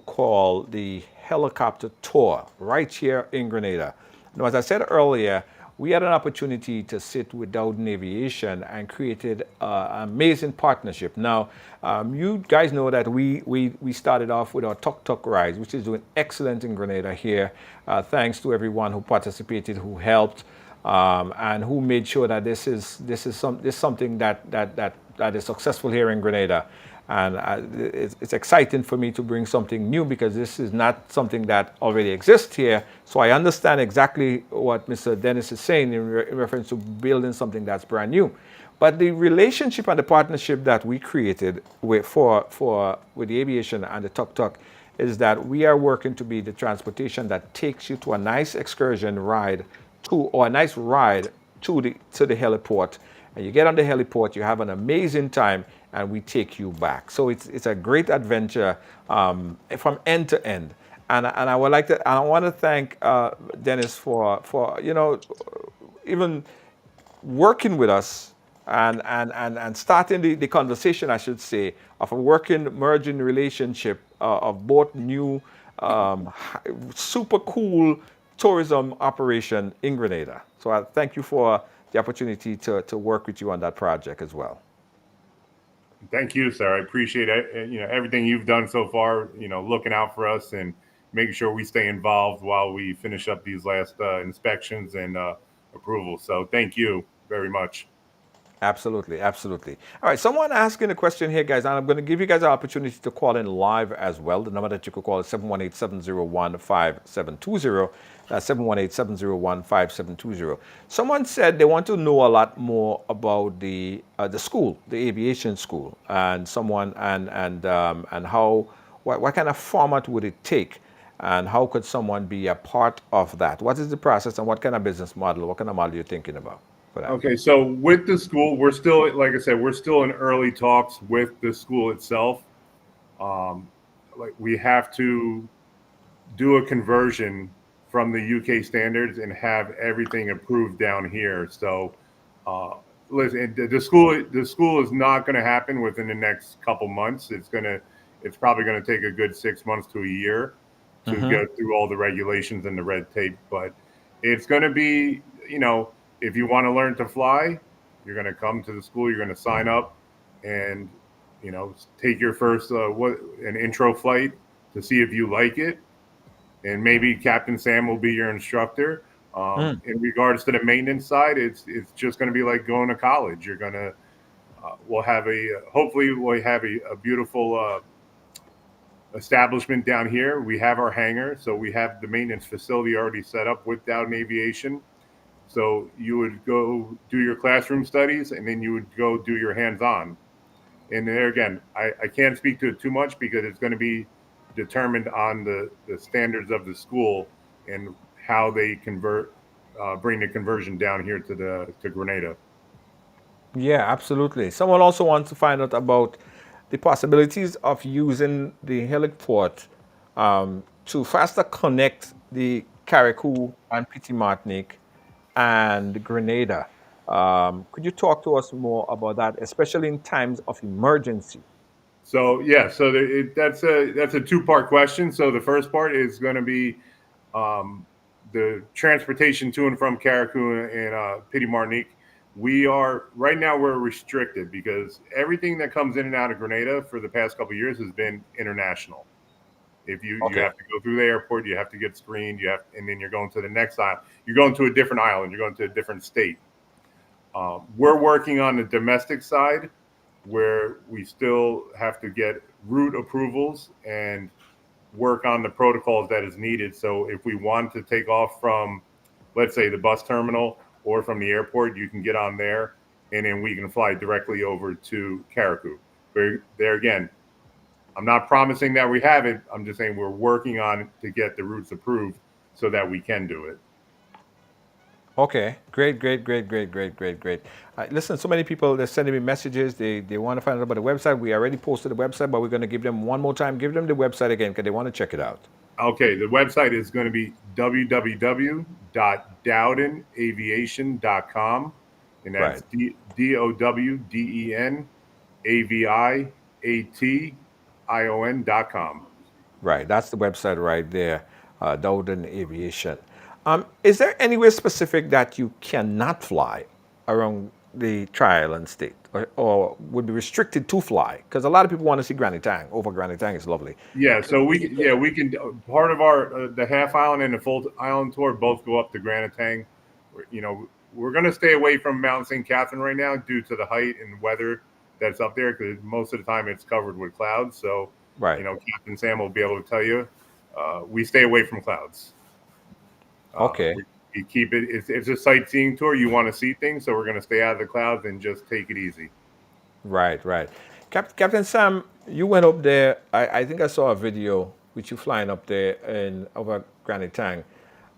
called the Helicopter Tour right here in Grenada. Now, as I said earlier, we had an opportunity to sit with Dowden Aviation and created an amazing partnership. Now, you guys know that we started off with our Tuk Tuk rides, which is doing excellent in Grenada here. Thanks to everyone who participated, who helped, and who made sure that this is something that is successful here in Grenada. And it's exciting for me to bring something new because this is not something that already exists here. So I understand exactly what Mr. Dennis is saying in reference to building something that's brand new. But the relationship and the partnership that we created with the aviation and the Tuk Tuk is that we are working to be the transportation that takes you to a nice excursion ride or a nice ride to the heliport. And you get on the heliport, you have an amazing time, and we take you back. So it's a great adventure from end to end. And I would like to, I want to thank Dennis for even working with us and starting the conversation, I should say, of a merging relationship of both new, super cool tourism operation in Grenada. So I thank you for the opportunity to work with you on that project as well. Thank you, sir. I appreciate it. Everything you've done so far. Looking out for us and making sure we stay involved while we finish up these last inspections and approvals. So thank you very much. Absolutely, absolutely. All right, someone asking a question here, guys, and I'm going to give you guys an opportunity to call in live as well. The number that you could call is 718-701-5720. That's 718-701-5720. Someone said they want to know a lot more about the school, the aviation school, and how what kind of format would it take, and how could someone be a part of that? What is the process, and what kind of business model, what kind of model you're thinking about? Okay, so with the school, we're still, like I said, we're still in early talks with the school itself. We have to do a conversion from the UK standards and have everything approved down here. So, listen, the school is not going to happen within the next couple months. It's probably going to take a good 6 months to a year to go through all the regulations and the red tape. But it's going to be, if you want to learn to fly, you're going to come to the school, you're going to sign up and, take your first, an intro flight to see if you like it. And maybe Captain Sam will be your instructor. In regards to the maintenance side, it's just going to be like going to college. You're going to we'll have hopefully we'll have a beautiful establishment down here. We have our hangar, so we have the maintenance facility already set up with Dowden Aviation. So you would go do your classroom studies, and then you would go do your hands-on. And there again, I can't speak to it too much because it's going to be determined on the standards of the school and how they bring the conversion down here to Grenada. Yeah, absolutely. Someone also wants to find out about the possibilities of using the heliport to faster connect the Carriacou and Petit Martinique and Grenada. Could you talk to us more about that, especially in times of emergency? So yeah, so that's a two-part question. So the first part is going to be um, the transportation to and from Carriacou and Petit Martinique. We are right now we're restricted because everything that comes in and out of Grenada for the past couple of years has been international. If you Okay. have to go through the airport, you have to get screened, and then you're going to the next island. You're going to a different island. You're going to a different state. We're working on the domestic side where we still have to get route approvals and work on the protocols that is needed. So if we want to take off from, let's say, the bus terminal or from the airport, you can get on there and then we can fly directly over to Carriacou. But there again, I'm not promising that we have it. I'm just saying we're working on it to get the routes approved so that we can do it. Okay, great, great, great, great, great, great, great. Listen, so many people they're sending me messages. They want to find out about the website. We already posted the website, but we're going to give them one more time. Give them the website again because they want to check it out. Okay, the website is going to be www.dowdenaviation.com, and that's Right, DOWDENAVIATION.com. right. That's the website right there, Dowden Aviation. Is there anywhere specific that you cannot fly around the Tri-Island state, or would be restricted to fly? Because a lot of people want to see Granny Tang. Over Granny Tang is lovely. Yeah, so we can part of our the half island and the full island tour both go up to Granatang. You know, we're going to stay away from Mount St. Catherine right now due to the height and weather that's up there because most of the time it's covered with clouds. So, Right. Captain Sam will be able to tell you we stay away from clouds. Okay. We keep it. It's a sightseeing tour. You want to see things, so we're going to stay out of the clouds and just take it easy. Right, right. Captain Sam, you went up there. I think I saw a video with you flying up there in over Granny Tang.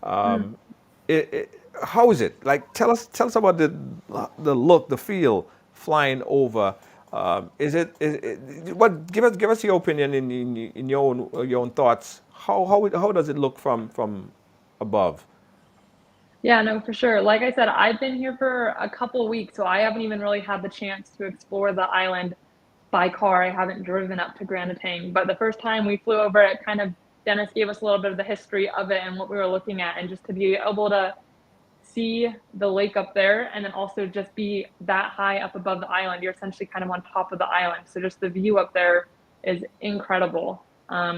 How is it? Like, tell us about the look, the feel flying over. What? Give us your opinion in your own thoughts. How does it look from above? Yeah, no, for sure. Like I said, I've been here for a couple of weeks, so I haven't even really had the chance to explore the island by car. I haven't driven up to Granatang, but the first time we flew over it, kind of Dennis gave us a little bit of the history of it and what we were looking at, and just to be able to see the lake up there and then also just be that high up above the island, you're essentially kind of on top of the island. So just the view up there is incredible. I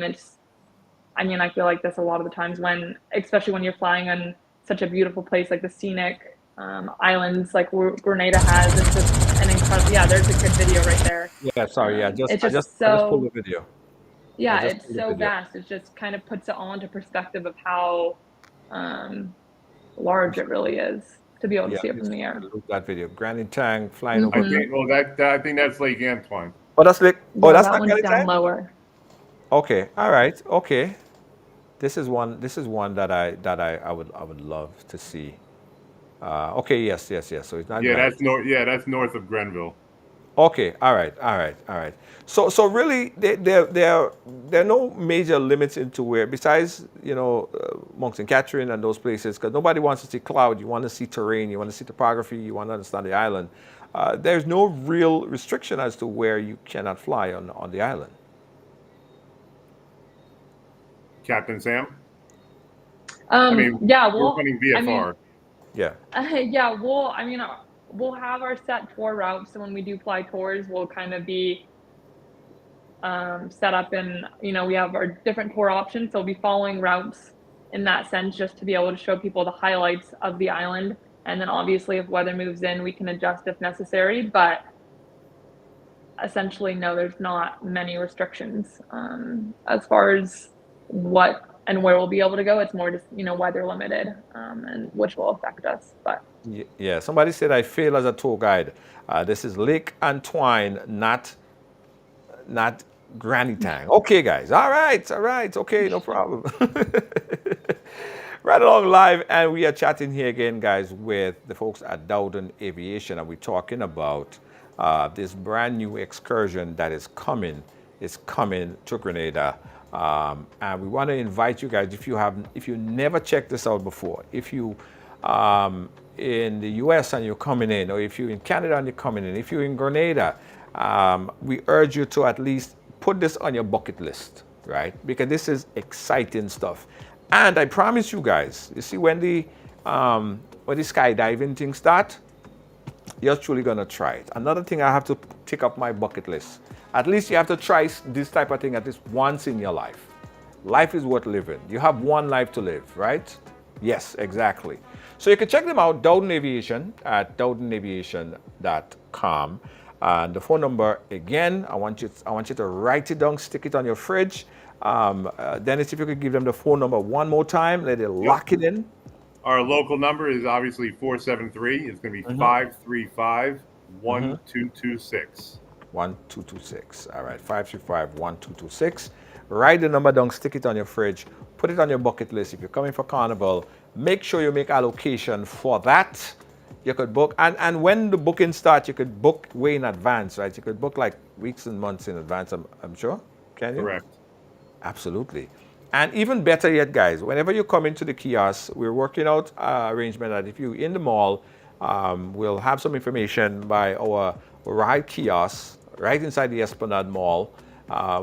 mean, I feel like this a lot of the times when, especially when you're flying on such a beautiful place like the scenic islands like Grenada has. It's just an incredible. Yeah, there's a good video right there. Yeah, sorry. Yeah, It's I just pulled the video. I yeah, just it's pulled the so video. vast. It just kind of puts it all into perspective of how large it really is to be able to Yeah, see it from just the air. look that video. Granny Tang flying over. I think that's Lake Antoine. Oh, that's like, oh, Yeah, that's that not one's Granny down Tang? lower. Okay, all right, okay. This is one that I would love to see. Okay, yes, yes, yes. So it's not Yeah, Granny. that's north. Yeah, that's north of Grenville. Okay, all right, all right, all right. So really, there are no major limits into where, besides Monks and Catherine and those places, because nobody wants to see cloud. You want to see terrain. You want to see topography. You want to understand the island. There's no real restriction as to where you cannot fly on the island. Captain Sam. I mean, Yeah, we're well, running I mean, VFR. Yeah. yeah, I mean, we'll have our set tour routes. So when we do fly tours, we'll kind of be set up and we have our different tour options. So we'll be following routes in that sense, just to be able to show people the highlights of the island. And then obviously if weather moves in, we can adjust if necessary, but essentially, no, there's not many restrictions as far as what and where we'll be able to go. It's more just, weather limited, and which will affect us. But Yeah, somebody said I fail as a tour guide. This is Lake Antoine, not Granny Tang. Okay, guys. All right. Okay, no problem. Right along live, and we are chatting here again, guys, with the folks at Dowden Aviation, and we're talking about this brand new excursion that is coming. It's coming to Grenada, and we want to invite you guys. If you never checked this out before, if you in the U.S. and you're coming in, or if you're in Canada and you're coming in, if you're in Grenada, we urge you to at least put this on your bucket list, right? Because this is exciting stuff. And I promise you guys, you see, when the skydiving thing start, you're truly gonna try it. Another thing I have to tick up my bucket list. At least you have to try this type of thing at least once in your life. Life is worth living. You have one life to live, right? Yes, exactly. So you can check them out, Dowden Aviation at dowdenaviation.com. And the phone number, again, I want you to write it down, stick it on your fridge. Dennis, if you could give them the phone number one more time, let it lock it in. Our local number is obviously 473. It's going to be 535 1226. 1226. All right, 535-1226. Write the number down, stick it on your fridge, put it on your bucket list. If you're coming for Carnival, make sure you make allocation for that. You could book, and when the booking starts, you could book way in advance, right? You could book like weeks and months in advance, I'm sure. Can you? Correct. Absolutely. And even better yet, guys, whenever you come into the kiosk, we're working out arrangement that if you're in the mall, we'll have some information by our ride kiosk right inside the Esplanade Mall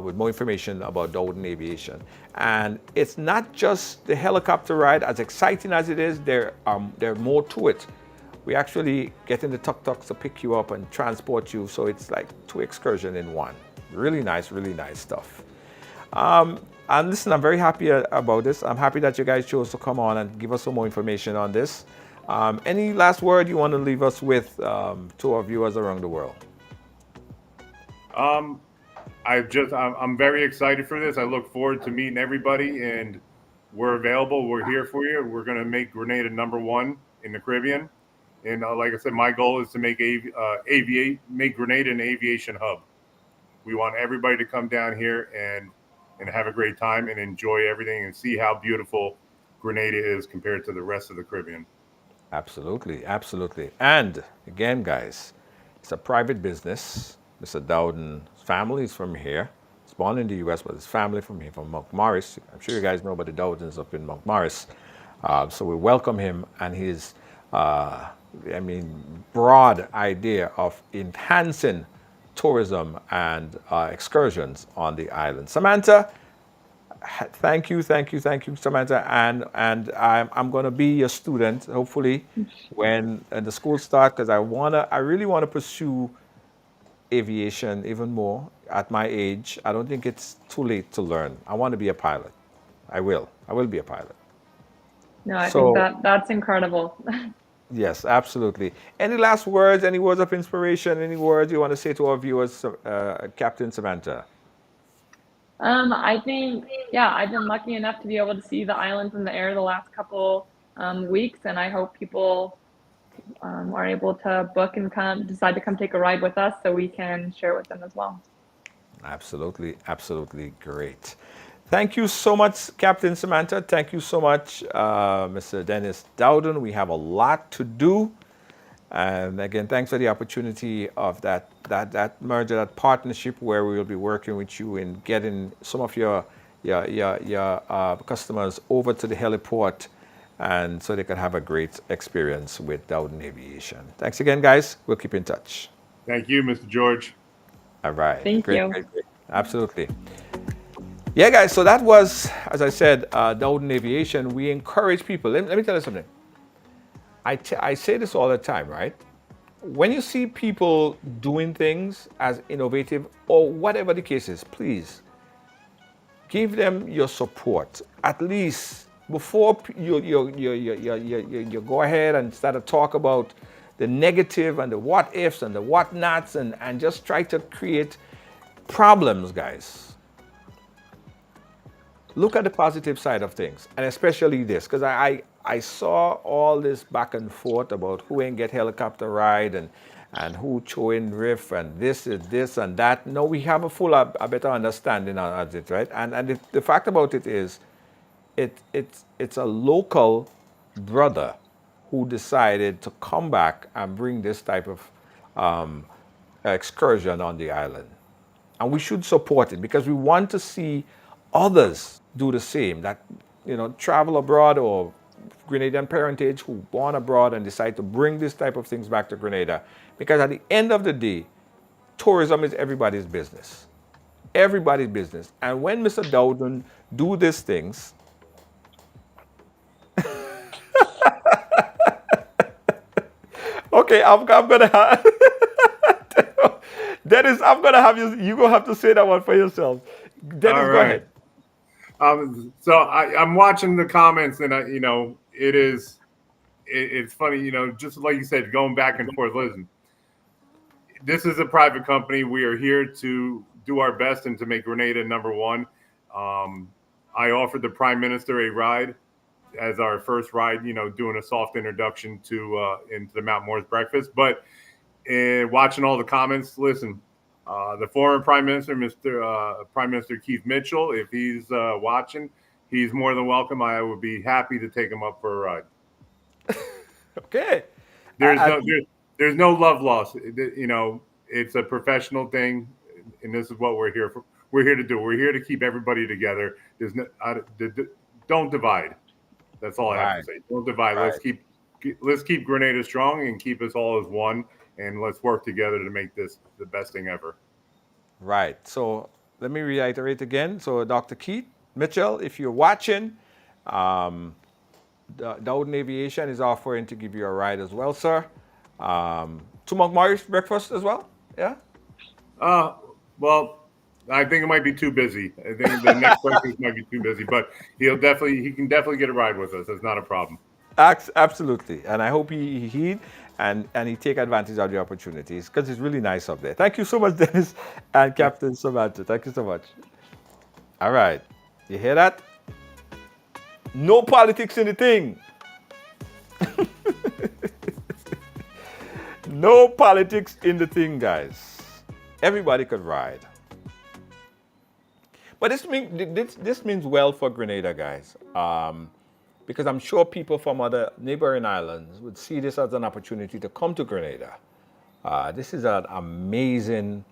with more information about Dowden Aviation. And it's not just the helicopter ride, as exciting as it is, there's more to it. We actually get in the Tuk Tuks to pick you up and transport you, so it's like 2 excursions in one. Really nice stuff. And listen, I'm very happy about this. I'm happy that you guys chose to come on and give us some more information on this. Any last word you want to leave us with to our viewers around the world? I'm very excited for this. I look forward to meeting everybody, and we're available. We're here for you. We're going to make Grenada #1 in the Caribbean. And like I said, my goal is to make Grenada an aviation hub. We want everybody to come down here and have a great time and enjoy everything and see how beautiful Grenada is compared to the rest of the Caribbean. Absolutely. And again, guys, it's a private business. Mr. Dowden's family is from here. He's born in the U.S., but his family from here, from Montmorris. I'm sure you guys know about the Dowdens up in Montmorris. So we welcome him and his, broad idea of enhancing tourism and excursions on the island. Samantha, thank you, Samantha. And I'm going to be your student, hopefully, when the school starts, because I really want to pursue aviation even more at my age. I don't think it's too late to learn. I want to be a pilot. I will be a pilot. No, I think that's incredible. Yes, absolutely. Any last words, any words of inspiration, any words you want to say to our viewers, Captain Samantha? I think, I've been lucky enough to be able to see the island from the air the last couple weeks, and I hope people are able to book and decide to come take a ride with us so we can share with them as well. Absolutely great. Thank you so much, Captain Samantha. Thank you so much, Mr. Dennis Dowden. We have a lot to do. And again, thanks for the opportunity of that merger, that partnership where we will be working with you in getting some of your customers over to the heliport, and so they can have a great experience with Dowden Aviation. Thanks again, guys. We'll keep in touch. Thank you, Mr. George. All right. Thank you. Great. Absolutely. Yeah, guys, so that was, as I said, Dowden Aviation. We encourage people. Let me tell you something. I say this all the time, right? When you see people doing things as innovative or whatever the case is, please give them your support. At least before you go ahead and start to talk about the negative and the what ifs and the what nots and just try to create problems, guys. Look at the positive side of things, and especially this, because I saw all this back and forth about who ain't get helicopter ride and who chewing riff and this is this and that. No, we have a better understanding of it, right? And the fact about it is, it's a local brother who decided to come back and bring this type of excursion on the island. And we should support it because we want to see others do the same, that, travel abroad or Grenadian parentage who born abroad and decide to bring this type of things back to Grenada. Because at the end of the day, tourism is everybody's business. Everybody's business. And when Mr. Dowden do these things, okay, I'm gonna have Dennis, I'm gonna have you gonna have to say that one for yourself. Dennis, All go right. ahead. So I'm watching the comments, and it's funny, just like you said, going back and forth. Listen, this is a private company. We are here to do our best and to make Grenada number one. I offered the Prime Minister a ride as our first ride, doing a soft introduction to into the Mount Morris breakfast. But watching all the comments, listen, the former Prime Minister, Prime Minister Keith Mitchell, if he's watching, he's more than welcome. I would be happy to take him up for a ride. Okay. There's no love lost. It's a professional thing, and this is what we're here for. We're here to do. We're here to keep everybody together. Don't divide. That's all I have to say. Don't divide. Right. Let's keep Grenada strong and keep us all as one, and let's work together to make this the best thing ever. Right. So let me reiterate again. So Dr. Keith Mitchell, if you're watching, Dowden Aviation is offering to give you a ride as well, sir. To Mount Morris breakfast as well. Yeah. Well, I think it might be too busy. I think the next breakfast might be too busy, but he can definitely get a ride with us. That's not a problem. Absolutely. And I hope he heed and he take advantage of the opportunities because it's really nice up there. Thank you so much, Dennis and Captain Samantha. Thank you so much. All right. You hear that? No politics in the thing. No politics in the thing, guys. Everybody could ride. But this means well for Grenada, guys. Because I'm sure people from other neighboring islands would see this as an opportunity to come to Grenada. This is an amazing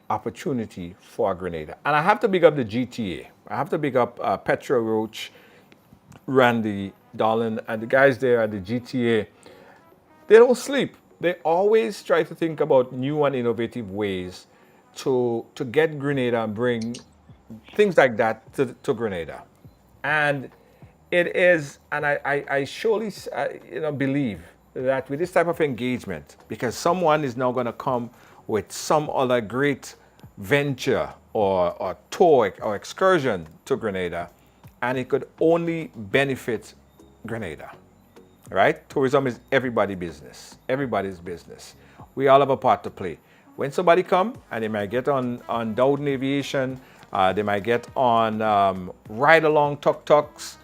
opportunity for Grenada. And I have to big up the GTA. I have to big up Petra Roach, Randy, Dolan, and the guys there at the GTA. They don't sleep. They always try to think about new and innovative ways to get Grenada and bring things like that to Grenada. And it is, and I surely believe that with this type of engagement, because someone is now going to come with some other great venture or tour or excursion to Grenada, and it could only benefit Grenada, right? Tourism is everybody's business. Everybody's business. We all have a part to play. When somebody come, and they might get on Dowden Aviation, they might get on Ridealong Tuk Tuks,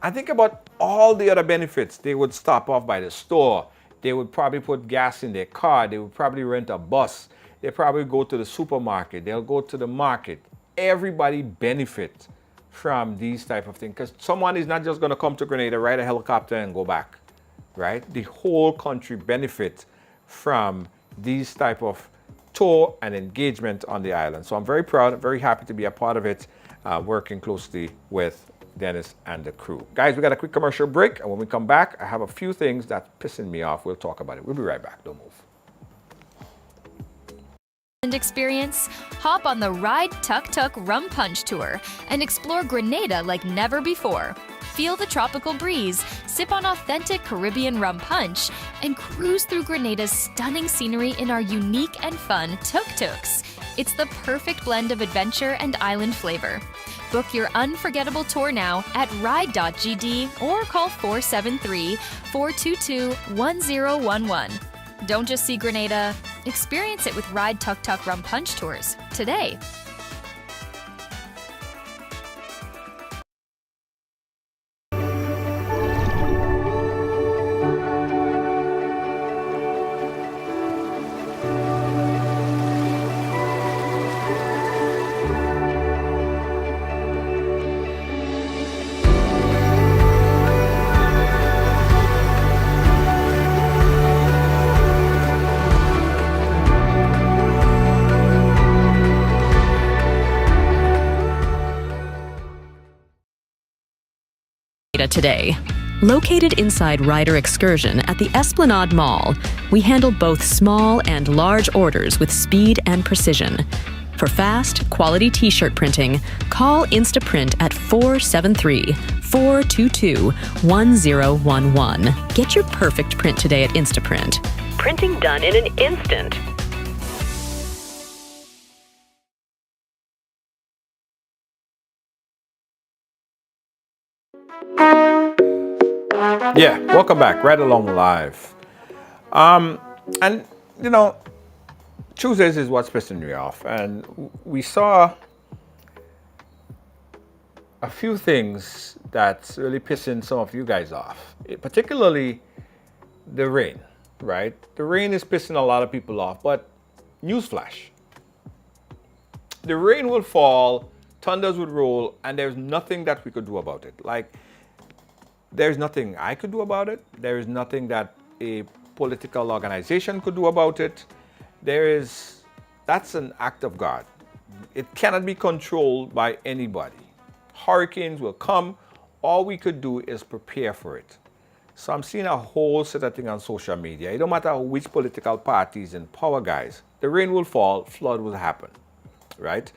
and think about all the other benefits. They would stop off by the store. They would probably put gas in their car. They would probably rent a bus. They probably go to the supermarket. They'll go to the market. Everybody benefits from these type of things because someone is not just going to come to Grenada, ride a helicopter and go back, right? The whole country benefits from these type of tour and engagement on the island. So I'm very proud, very happy to be a part of it, working closely with Dennis and the crew. Guys, we got a quick commercial break, and when we come back, I have a few things that's pissing me off. We'll talk about it. We'll be right back. Don't move. Experience? Hop on the Ride Tuk Tuk Rum Punch Tour and explore Grenada like never before. Feel the tropical breeze, sip on authentic Caribbean rum punch, and cruise through Grenada's stunning scenery in our unique and fun Tuk Tuks. It's the perfect blend of adventure and island flavor. Book your unforgettable tour now at ride.gd or call 473-422-1011. Don't just see Grenada, experience it with Ride Tuk Tuk Rum Punch Tours today. Today. Located inside Rider Excursion at the Esplanade Mall, we handle both small and large orders with speed and precision. For fast, quality t-shirt printing, call Instaprint at 473-422-1011. Get your perfect print today at Instaprint. Printing done in an instant. Yeah, welcome back. Ridealong Live. And you know, Tuesdays is what's pissing me off, and we saw a few things that's really pissing some of you guys off, particularly the rain. Right, the rain is pissing a lot of people off, but newsflash: the rain will fall, thunders would roll, and there's nothing that we could do about it. Like, there's nothing I could do about it. There is nothing that a political organization could do about it. That's an act of God. It cannot be controlled by anybody. Hurricanes will come. All we could do is prepare for it. So I'm seeing a whole set of things on social media. It don't matter which political parties in power, guys. The rain will fall, flood will happen, right?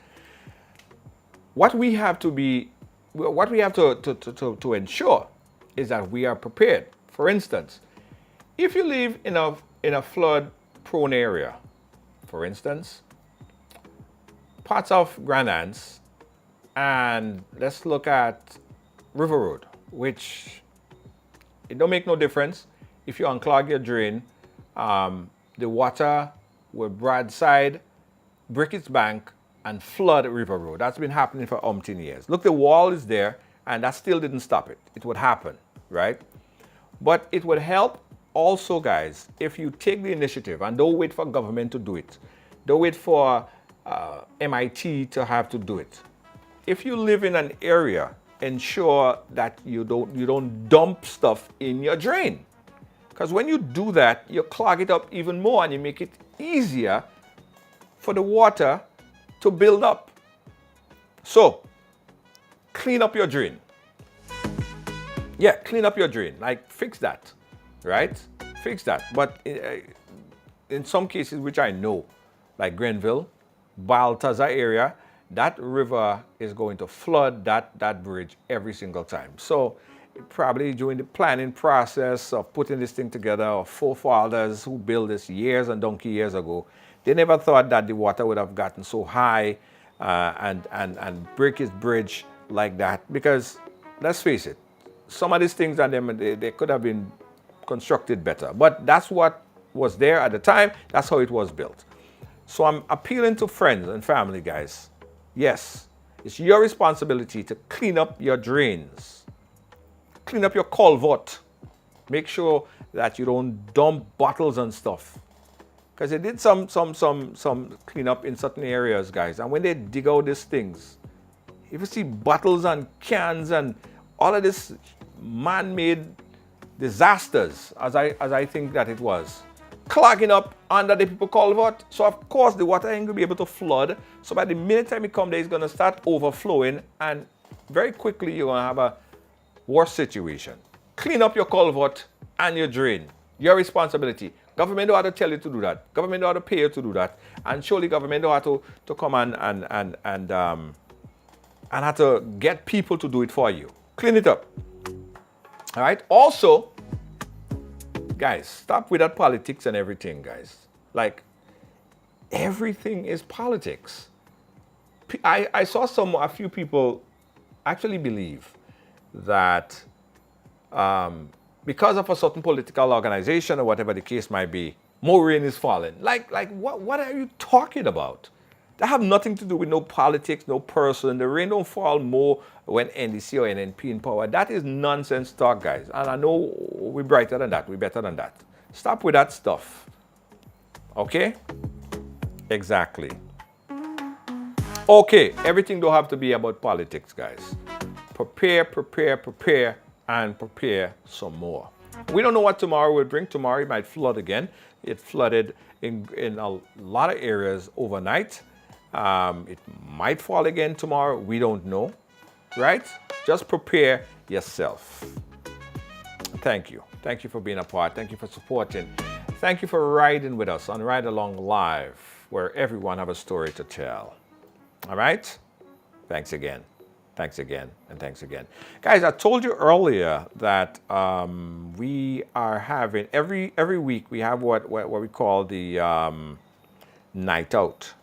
What we have to ensure is that we are prepared. For instance, if you live in a flood-prone area, for instance, parts of Grand Anse, and let's look at River Road, which it don't make no difference if you unclog your drain. The water will broadside, break its bank, and flood River Road. That's been happening for umpteen years. Look, the wall is there, and that still didn't stop it. It would happen, right? But it would help also, guys, if you take the initiative and don't wait for government to do it. Don't wait for MIT to have to do it. If you live in an area, ensure that you don't dump stuff in your drain. Because when you do that, you clog it up even more and you make it easier for the water to build up. So, clean up your drain. Yeah, clean up your drain. Like, fix that, right? Fix that. But in some cases, which I know, like Grenville, Baltazar area, that river is going to flood that bridge every single time. So probably during the planning process of putting this thing together, our forefathers who built this years and donkey years ago, they never thought that the water would have gotten so high and break its bridge like that. Because let's face it, some of these things they could have been constructed better. But that's what was there at the time. That's how it was built. So I'm appealing to friends and family, guys. Yes, it's your responsibility to clean up your drains. Clean up your culvert. Make sure that you don't dump bottles and stuff. Because they did some cleanup in certain areas, guys. And when they dig out these things, if you see bottles and cans and all of this man-made disasters, as I think that it was, clogging up under the people culvert. So of course the water ain't gonna be able to flood. So by the minute time it comes there, it's gonna start overflowing, and very quickly you're gonna have a worse situation. Clean up your culvert and your drain. Your responsibility. Government don't have to tell you to do that. Government don't have to pay you to do that. And surely government don't have to come and have to get people to do it for you. Clean it up. All right. Also, guys, stop with that politics and everything, guys. Like, everything is politics. I saw a few people actually believe that because of a certain political organization or whatever the case might be, more rain is falling. Like what are you talking about? That have nothing to do with no politics, no person. The rain don't fall more when NDC or NNP in power. That is nonsense talk, guys. And I know we're brighter than that. We're better than that. Stop with that stuff. Okay? Exactly. Okay, everything don't have to be about politics, guys. Prepare, and prepare some more. We don't know what tomorrow will bring. Tomorrow it might flood again. It flooded in a lot of areas overnight. It might fall again tomorrow. We don't know, right? Just prepare yourself. Thank you. Thank you for being a part. Thank you for supporting. Thank you for riding with us on Ride Along Live, where everyone have a story to tell. All right? Thanks again. Thanks again, and thanks again. Guys, I told you earlier that we are having, every week, we have what we call the night out.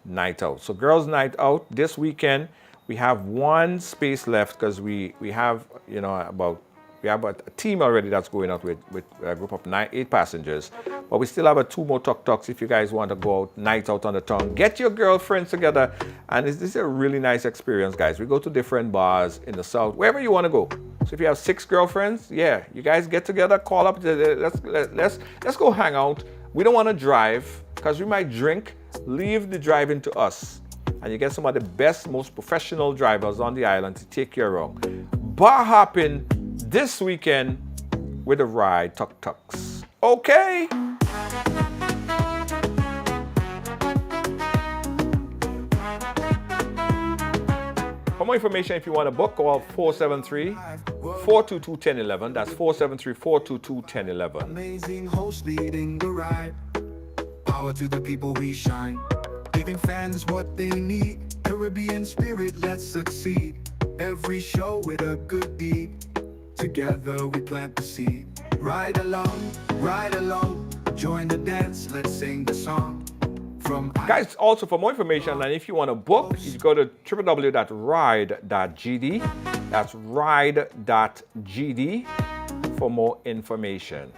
So girls' night out this weekend. We have one space left because we have, you know, we have a team already that's going out with a group of 8 passengers. But we still have 2 more Tuk Tuks if you guys want to go out, night out on the tongue. Get your girlfriends together. And this is a really nice experience, guys. We go to different bars in the south, wherever you want to go. So if you have 6 girlfriends, yeah, you guys get together, call up, let's go hang out. We don't want to drive because we might drink. Leave the driving to us. And you get some of the best, most professional drivers on the island to take you around. Bar hopping this weekend with the Ride Tuk Tuks. Okay? For more information, if you want to book, call 473-422-1011. That's 473-422-1011. Amazing host leading the ride. Power to the people we shine. Giving fans what they need. Caribbean spirit, let's succeed. Every show with a good deed. Together we plant the seed. Ride along, join the dance, let's sing the song. Guys, also for more information, and if you want to book, you go to www.ride.gd. That's ride.gd for more information.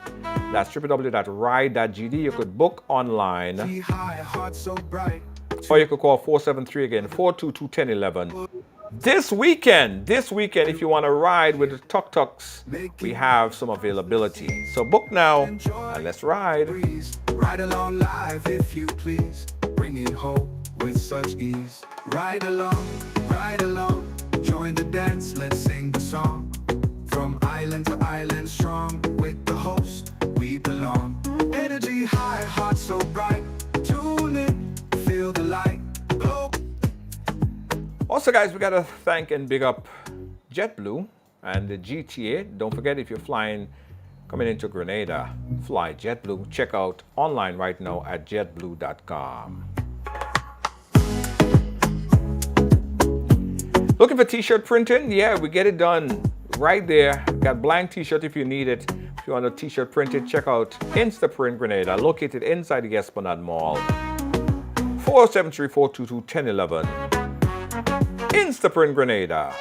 That's www.ride.gd. You could book online. Or you could call 473 again, 422-1011. This weekend, if you want to ride with the Tuk Tuks, we have some availability. So book now and let's ride. Ride along live if you please, bringing hope with such ease. Ride along, join the dance, let's sing the song. From island to island strong, with the host we belong. Energy high, heart so bright, tune in, feel the light, glow. Also, guys, we got to thank and big up JetBlue and the GTA. Don't forget, if you're flying coming into Grenada, fly JetBlue. Check out online right now at jetblue.com. Looking for t-shirt printing? Yeah, we get it done right there. Got blank t-shirt if you need it. If you want a t-shirt printed, check out Instaprint Grenada, located inside the Esplanade Mall. 473-422-1011. Instaprint Grenada.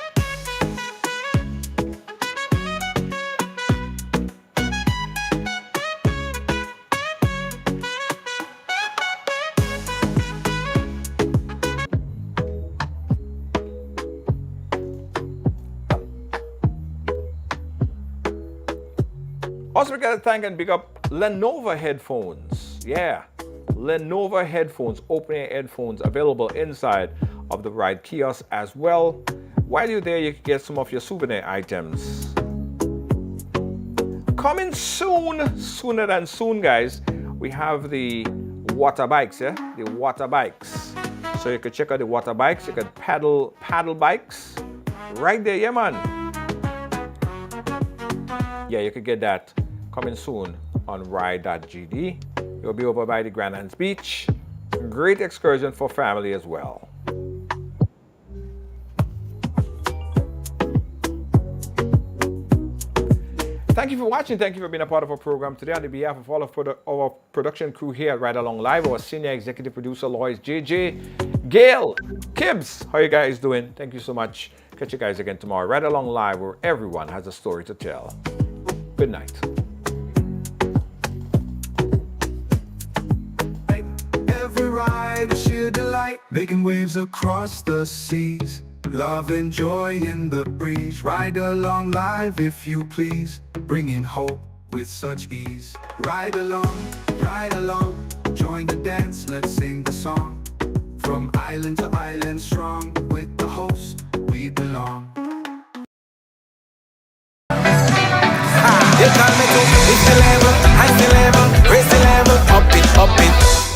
Also, we gotta thank and big up Lenovo headphones. Yeah, Lenovo headphones, open-ear headphones available inside of the Ride kiosk as well. While you're there, you can get some of your souvenir items. Coming soon, sooner than soon, guys, we have the water bikes, yeah? The water bikes. So you can check out the water bikes. You can paddle bikes right there, yeah, man. Yeah, you can get that coming soon on ride.gd. You'll be over by the Grand Anse Beach. Great excursion for family as well. Thank you for watching. Thank you for being a part of our program today. On behalf of all of our production crew here at Ride Along Live, our senior executive producer, Lois, JJ, Gail, Kibbs, how you guys doing? Thank you so much. Catch you guys again tomorrow, Ride Along Live, where everyone has a story to tell. Good night. Every ride is sheer delight, making waves across the seas. Love and joy in the breeze. Ride along live if you please, bringing hope with such ease. Ride along, join the dance, let's sing the song. From island to island strong, with the host we belong.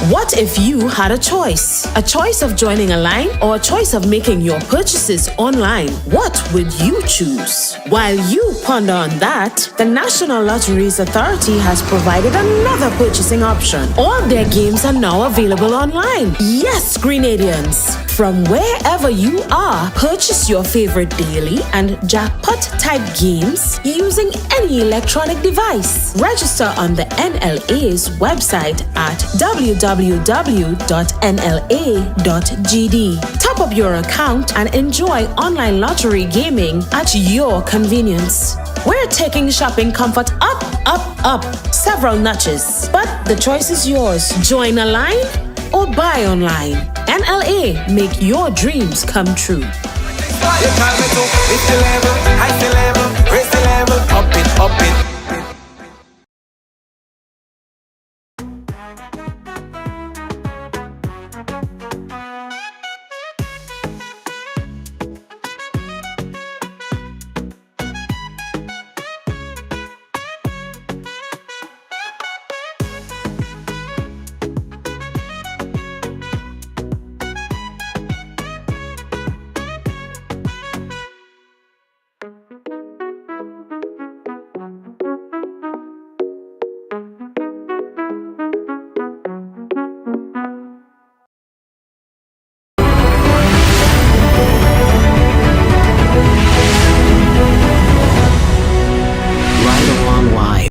What if you had a choice? A choice of joining a line or a choice of making your purchases online? What would you choose? While you ponder on that, the National Lotteries Authority has provided another purchasing option. All their games are now available online. Yes, Grenadians! From wherever you are, purchase your favorite daily and jackpot type games using any electronic device. Register on the NLA's website at www.nla.gd. Top up your account and enjoy online lottery gaming at your convenience. We're taking shopping comfort up several notches, but the choice is yours. Join a line or buy online. NLA, make your dreams come true. It's the level, high the level, raise the level, up it.